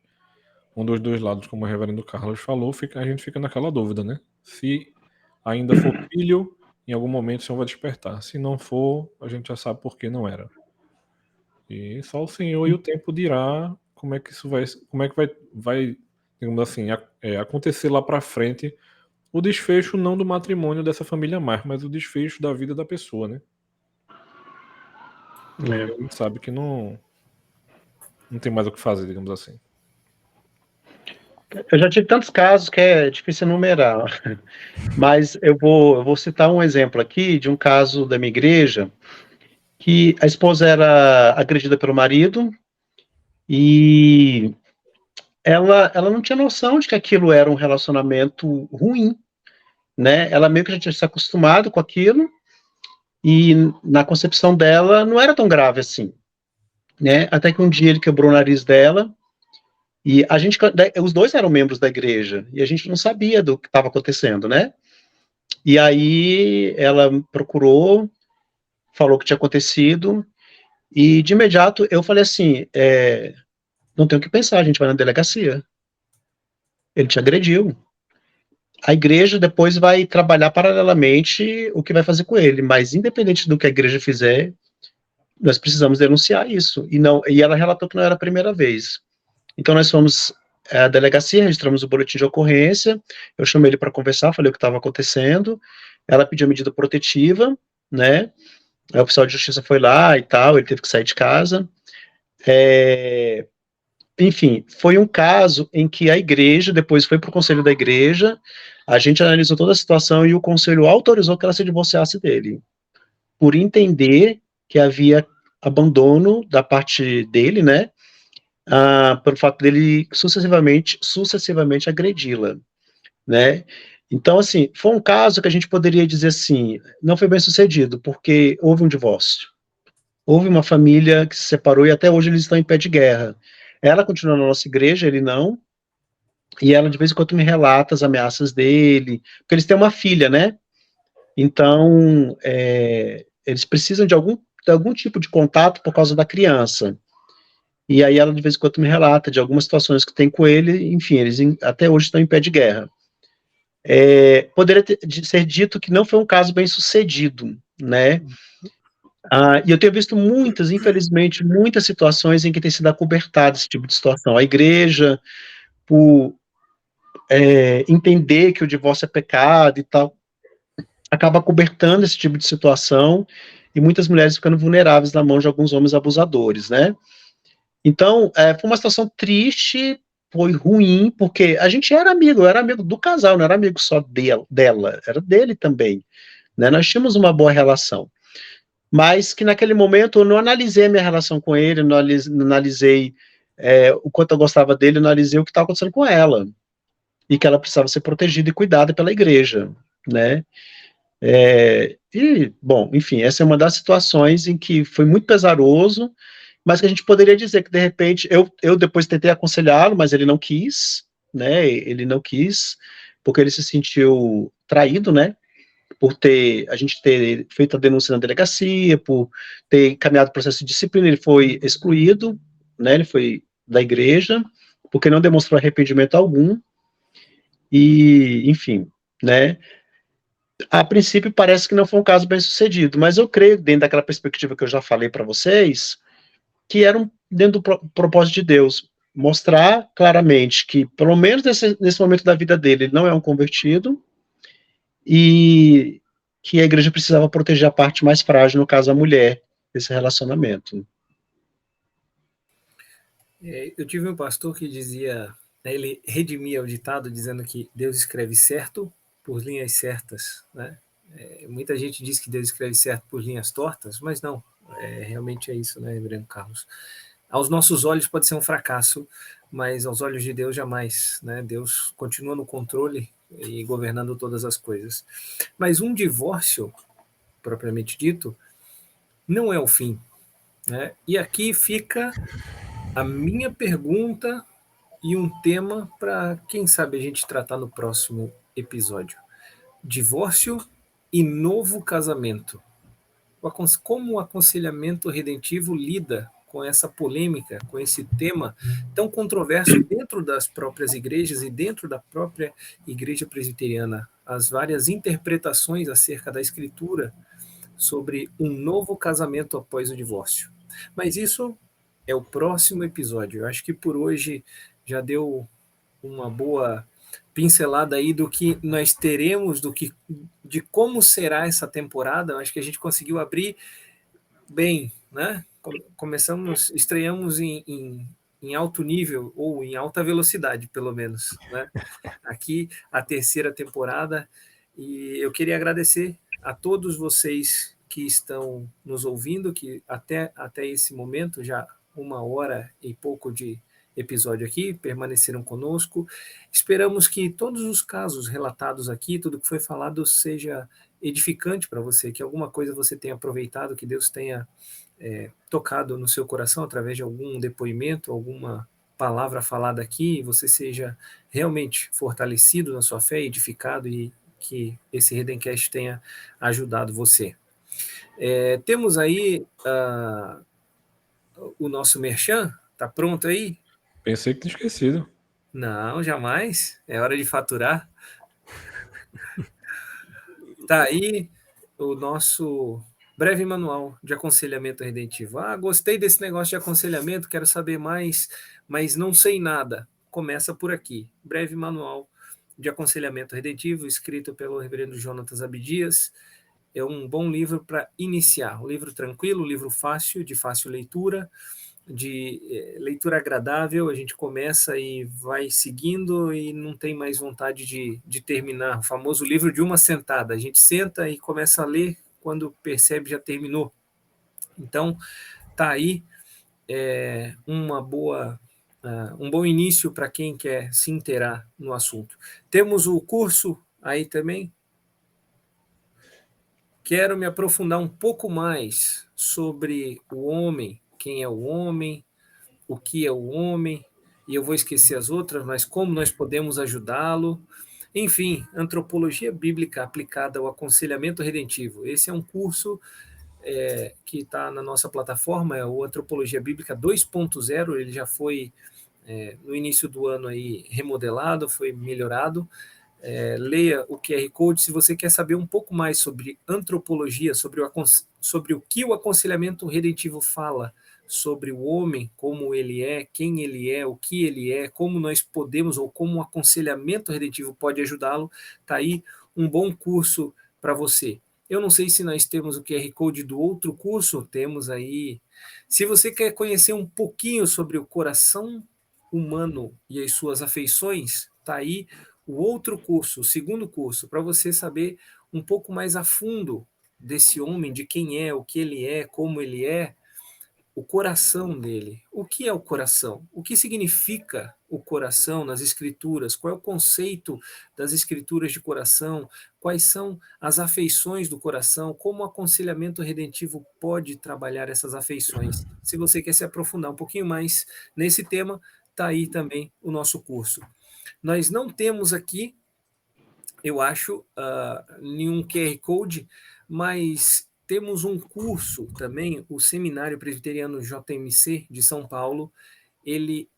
Speaker 3: um dos dois lados, como o reverendo Carlos falou, a gente fica naquela dúvida, né? Se ainda for filho, em algum momento o Senhor vai despertar. Se não for, a gente já sabe por que não era. E só o Senhor e o tempo dirá como é que isso vai, digamos assim, acontecer lá para frente. O desfecho não do matrimônio dessa família mais, mas o desfecho da vida da pessoa, né? Porque a gente sabe que não tem mais o que fazer, digamos assim.
Speaker 5: Eu já tive tantos casos que é difícil enumerar, mas eu vou citar um exemplo aqui de um caso da minha igreja, que a esposa era agredida pelo marido e ela não tinha noção de que aquilo era um relacionamento ruim, né? Ela meio que já tinha se acostumado com aquilo e na concepção dela não era tão grave assim, né? Até que um dia ele quebrou o nariz dela e os dois eram membros da igreja e a gente não sabia do que estava acontecendo, né? E aí ela procurou, falou o que tinha acontecido e de imediato eu falei assim, não tem o que pensar, a gente vai na delegacia. Ele te agrediu. A igreja depois vai trabalhar paralelamente o que vai fazer com ele, mas independente do que a igreja fizer, nós precisamos denunciar isso. E ela relatou que não era a primeira vez. Então nós fomos à delegacia, registramos o boletim de ocorrência, eu chamei ele para conversar, falei o que estava acontecendo, ela pediu a medida protetiva, né? Aí o oficial de justiça foi lá e tal, ele teve que sair de casa. Enfim, foi um caso em que a igreja, depois foi para o conselho da igreja, a gente analisou toda a situação e o conselho autorizou que ela se divorciasse dele, por entender que havia abandono da parte dele, né, pelo fato dele sucessivamente agredi-la, né. Então, assim, foi um caso que a gente poderia dizer assim, não foi bem sucedido, porque houve um divórcio. Houve uma família que se separou e até hoje eles estão em pé de guerra. Ela continua na nossa igreja, ele não, e ela de vez em quando me relata as ameaças dele, porque eles têm uma filha, né? Então, eles precisam de algum tipo de contato por causa da criança. E aí ela de vez em quando me relata de algumas situações que tem com ele, enfim, eles até hoje estão em pé de guerra. Poderia ser dito que não foi um caso bem sucedido, né? E eu tenho visto infelizmente, muitas situações em que tem sido acobertado esse tipo de situação. A igreja, por entender que o divórcio é pecado e tal, acaba acobertando esse tipo de situação e muitas mulheres ficando vulneráveis na mão de alguns homens abusadores, né? Então, foi uma situação triste, foi ruim, porque a gente era amigo, eu era amigo do casal, não era amigo só dela, era dele também, né? Nós tínhamos uma boa relação. Mas que naquele momento eu não analisei a minha relação com ele, não analisei o quanto eu gostava dele, não analisei o que estava acontecendo com ela, e que ela precisava ser protegida e cuidada pela igreja, né? Bom, enfim, essa é uma das situações em que foi muito pesaroso, mas que a gente poderia dizer que, de repente, eu depois tentei aconselhá-lo, mas ele não quis, né? Ele não quis, porque ele se sentiu traído, né? Por a gente ter feito a denúncia na delegacia, por ter encaminhado o processo de disciplina, ele foi excluído, né, ele foi da igreja, porque não demonstrou arrependimento algum, e, enfim, né, a princípio parece que não foi um caso bem sucedido, mas eu creio, dentro daquela perspectiva que eu já falei para vocês, que era dentro do propósito de Deus, mostrar claramente que, pelo menos nesse momento da vida dele, ele não é um convertido, e que a igreja precisava proteger a parte mais frágil, no caso a mulher, desse relacionamento.
Speaker 1: Eu tive um pastor que dizia, né, ele redimia o ditado dizendo que Deus escreve certo por linhas certas, né? Muita gente diz que Deus escreve certo por linhas tortas, mas não, realmente é isso, né, Reverendo Carlos? Aos nossos olhos pode ser um fracasso, mas aos olhos de Deus jamais, né? Deus continua no controle e governando todas as coisas. Mas um divórcio, propriamente dito, não é o fim, né? E aqui fica a minha pergunta e um tema para, quem sabe, a gente tratar no próximo episódio. Divórcio e novo casamento. Como o aconselhamento redentivo lida com essa polêmica, com esse tema tão controverso dentro das próprias igrejas e dentro da própria igreja presbiteriana, as várias interpretações acerca da Escritura sobre um novo casamento após o divórcio. Mas isso é o próximo episódio. Eu acho que por hoje já deu uma boa pincelada aí do que nós teremos, de como será essa temporada. Eu acho que a gente conseguiu abrir bem, né? Estreamos em alto nível, ou em alta velocidade, pelo menos, né? Aqui, a terceira temporada, e eu queria agradecer a todos vocês que estão nos ouvindo, que até esse momento, já 1 hora e pouco de episódio aqui, permaneceram conosco. Esperamos que todos os casos relatados aqui, tudo que foi falado, seja edificante para você, que alguma coisa você tenha aproveitado, que Deus tenha tocado no seu coração através de algum depoimento, alguma palavra falada aqui, você seja realmente fortalecido na sua fé, edificado, e que esse Redencast tenha ajudado você. Temos aí o nosso merchan, tá pronto aí?
Speaker 3: Pensei que tinha esquecido.
Speaker 1: Não, jamais, é hora de faturar. Tá aí o nosso breve manual de aconselhamento redentivo. Gostei desse negócio de aconselhamento, quero saber mais, mas não sei nada. Começa por aqui. Breve manual de aconselhamento redentivo, escrito pelo reverendo Jonatas Abdias. É um bom livro para iniciar. Um livro tranquilo, um livro fácil, de fácil leitura, de leitura agradável. A gente começa e vai seguindo e não tem mais vontade de terminar. O famoso livro de uma sentada. A gente senta e começa a ler, quando percebe já terminou. Então, tá aí um bom início para quem quer se inteirar no assunto. Temos o curso aí também. Quero me aprofundar um pouco mais sobre o homem, quem é o homem, o que é o homem, e eu vou esquecer as outras, mas como nós podemos ajudá-lo. Enfim, antropologia bíblica aplicada ao aconselhamento redentivo. Esse é um curso que está na nossa plataforma, é o Antropologia Bíblica 2.0, ele já foi, no início do ano, aí, remodelado, foi melhorado. Leia o QR Code se você quer saber um pouco mais sobre antropologia, sobre o que o aconselhamento redentivo fala sobre o homem, como ele é, quem ele é, o que ele é, como nós podemos, ou como o aconselhamento redentivo pode ajudá-lo. Está aí um bom curso para você. Eu não sei se nós temos o QR Code do outro curso, temos aí. Se você quer conhecer um pouquinho sobre o coração humano e as suas afeições, está aí o outro curso, o segundo curso, para você saber um pouco mais a fundo desse homem, de quem é, o que ele é, como ele é, o coração dele. O que é o coração? O que significa o coração nas Escrituras? Qual é o conceito das Escrituras de coração? Quais são as afeições do coração? Como o aconselhamento redentivo pode trabalhar essas afeições? Se você quer se aprofundar um pouquinho mais nesse tema, está aí também o nosso curso. Nós não temos aqui, eu acho, nenhum QR Code, mas temos um curso também, o Seminário Presbiteriano JMC de São Paulo. Ele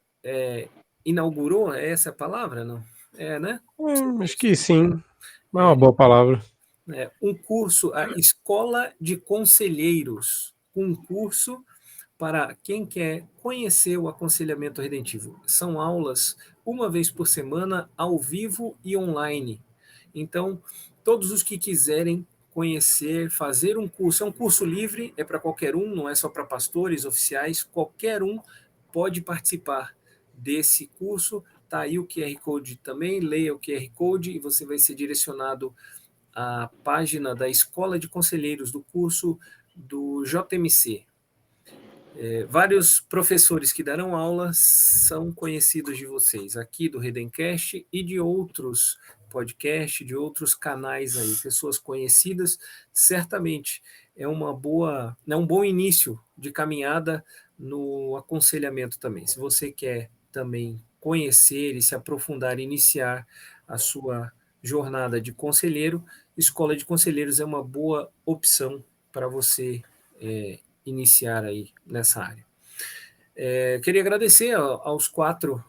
Speaker 1: inaugurou, é essa a palavra, não? Né?
Speaker 2: Acho que sim, é uma boa palavra.
Speaker 1: Um curso, a Escola de Conselheiros, um curso para quem quer conhecer o aconselhamento redentivo. São aulas 1 vez por semana, ao vivo e online. Então, todos os que quiserem conhecer, fazer um curso, é um curso livre, é para qualquer um, não é só para pastores, oficiais, qualquer um pode participar desse curso. Está aí o QR Code também, leia o QR Code e você vai ser direcionado à página da Escola de Conselheiros do curso do JMC. Vários professores que darão aula são conhecidos de vocês, aqui do Redencast e de outros podcasts, de outros canais aí, pessoas conhecidas. Certamente é um bom início de caminhada no aconselhamento também. Se você quer também conhecer e se aprofundar, iniciar a sua jornada de conselheiro, Escola de Conselheiros é uma boa opção para você iniciar aí nessa área. Queria agradecer aos 4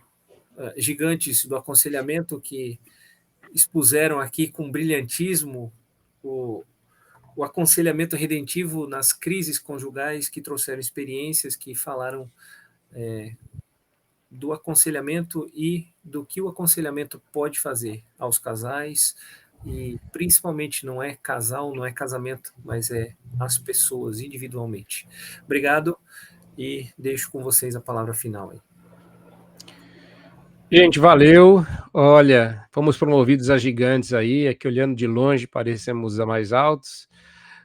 Speaker 1: gigantes do aconselhamento que expuseram aqui com brilhantismo o aconselhamento redentivo nas crises conjugais, que trouxeram experiências, que falaram do aconselhamento e do que o aconselhamento pode fazer aos casais, e principalmente não é casal, não é casamento, mas é as pessoas individualmente. Obrigado e deixo com vocês a palavra final aí.
Speaker 2: Gente, valeu. Olha, fomos promovidos a gigantes aí, aqui olhando de longe parecemos a mais altos,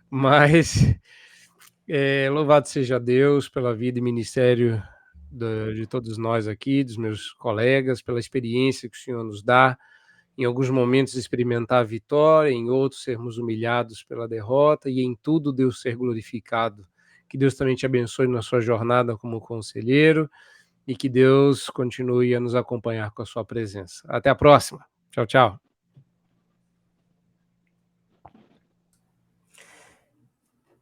Speaker 2: mas louvado seja Deus pela vida e ministério de todos nós aqui, dos meus colegas, pela experiência que o Senhor nos dá, em alguns momentos experimentar a vitória, em outros sermos humilhados pela derrota, e em tudo Deus ser glorificado. Que Deus também te abençoe na sua jornada como conselheiro, e que Deus continue a nos acompanhar com a sua presença. Até a próxima. Tchau, tchau.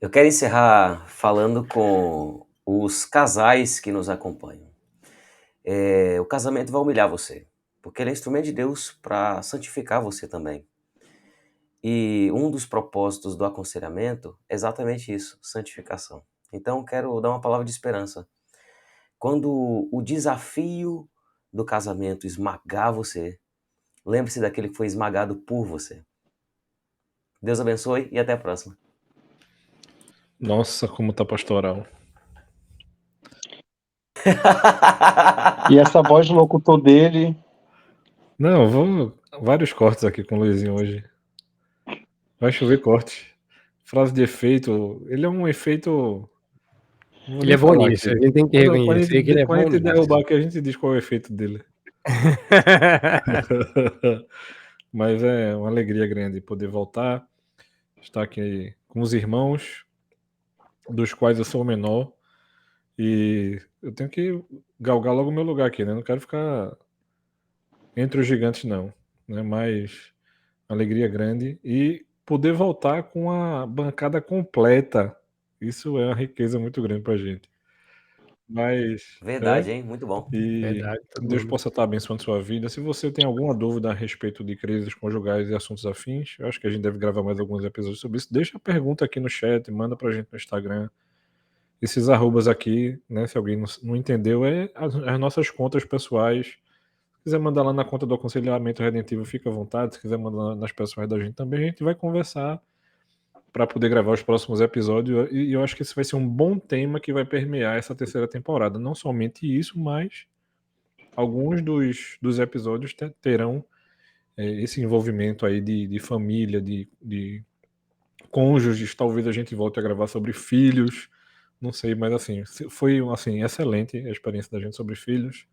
Speaker 4: Eu quero encerrar falando com os casais que nos acompanham. O casamento vai humilhar você, porque ele é instrumento de Deus para santificar você também. E um dos propósitos do aconselhamento é exatamente isso, santificação. Então, quero dar uma palavra de esperança. Quando o desafio do casamento esmagar você, lembre-se daquele que foi esmagado por você. Deus abençoe e até a próxima.
Speaker 3: Nossa, como tá pastoral.
Speaker 5: E essa voz de locutor dele.
Speaker 3: Não, vou vários cortes aqui com o Luizinho hoje. Vai chover corte. Frase de efeito. Ele é um efeito.
Speaker 2: Ele é bom nisso, a gente tem que reconhecer que ele é
Speaker 3: Quando a
Speaker 2: bom
Speaker 3: gente
Speaker 2: nisso.
Speaker 3: derrubar aqui, a gente diz qual é o efeito dele. Mas é uma alegria grande poder voltar, estar aqui com os irmãos, dos quais eu sou o menor, e eu tenho que galgar logo o meu lugar aqui, né? Não quero ficar entre os gigantes, não, né? Mas alegria grande e poder voltar com a bancada completa. Isso é uma riqueza muito grande pra gente. Mas
Speaker 4: Verdade, hein? Muito bom.
Speaker 3: E
Speaker 2: Verdade, todo
Speaker 3: Deus
Speaker 2: mundo.
Speaker 3: possa estar abençoando sua vida. Se você tem alguma dúvida a respeito de crises conjugais e assuntos afins, eu acho que a gente deve gravar mais alguns episódios sobre isso. Deixa a pergunta aqui no chat, manda pra gente no Instagram. Esses arrobas aqui, né? Se alguém não entendeu, é as nossas contas pessoais. Se quiser mandar lá na conta do Aconselhamento Redentivo, fica à vontade. Se quiser mandar nas pessoais da gente também, a gente vai conversar para poder gravar os próximos episódios. E eu acho que esse vai ser um bom tema que vai permear essa terceira temporada. Não somente isso, mas alguns dos episódios terão esse envolvimento aí de família, de cônjuges. Talvez a gente volte a gravar sobre filhos, não sei, mas assim, foi assim, excelente a experiência da gente sobre filhos.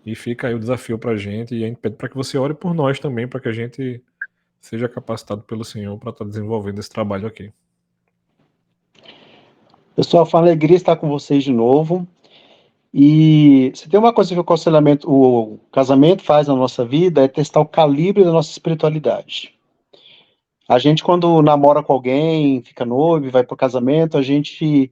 Speaker 3: E fica aí o desafio pra gente, e a gente pede para que você ore por nós também, para que a gente seja capacitado pelo Senhor para estar desenvolvendo esse trabalho aqui.
Speaker 5: Pessoal, foi uma alegria estar com vocês de novo. E se tem uma coisa que o casamento faz na nossa vida, é testar o calibre da nossa espiritualidade. A gente, quando namora com alguém, fica noivo, vai para o casamento, a gente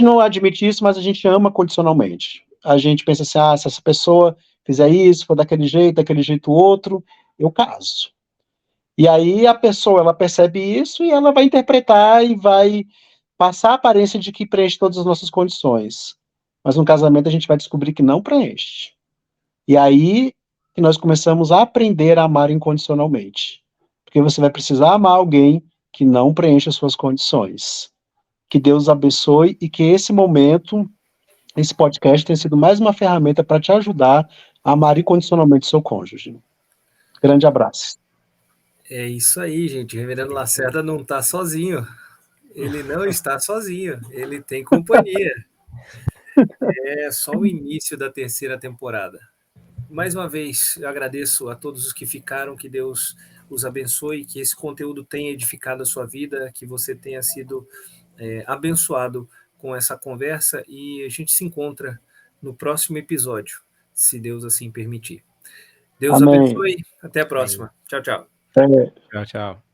Speaker 5: não admite isso, mas a gente ama condicionalmente. A gente pensa assim, se essa pessoa fizer isso, for daquele jeito outro, eu caso. E aí a pessoa, ela percebe isso e ela vai interpretar e vai passar a aparência de que preenche todas as nossas condições. Mas no casamento a gente vai descobrir que não preenche. E aí que nós começamos a aprender a amar incondicionalmente. Porque você vai precisar amar alguém que não preenche as suas condições. Que Deus abençoe e que esse momento, esse podcast tenha sido mais uma ferramenta para te ajudar a amar incondicionalmente seu cônjuge. Grande abraço.
Speaker 1: É isso aí, gente. O Reverendo Lacerda não está sozinho. Ele não está sozinho. Ele tem companhia. É só o início da terceira temporada. Mais uma vez, eu agradeço a todos os que ficaram, que Deus os abençoe, que esse conteúdo tenha edificado a sua vida, que você tenha sido abençoado com essa conversa, e a gente se encontra no próximo episódio, se Deus assim permitir. Deus
Speaker 5: Amém.
Speaker 1: abençoe, até a próxima. Tchau, tchau.
Speaker 2: Tchau, tchau.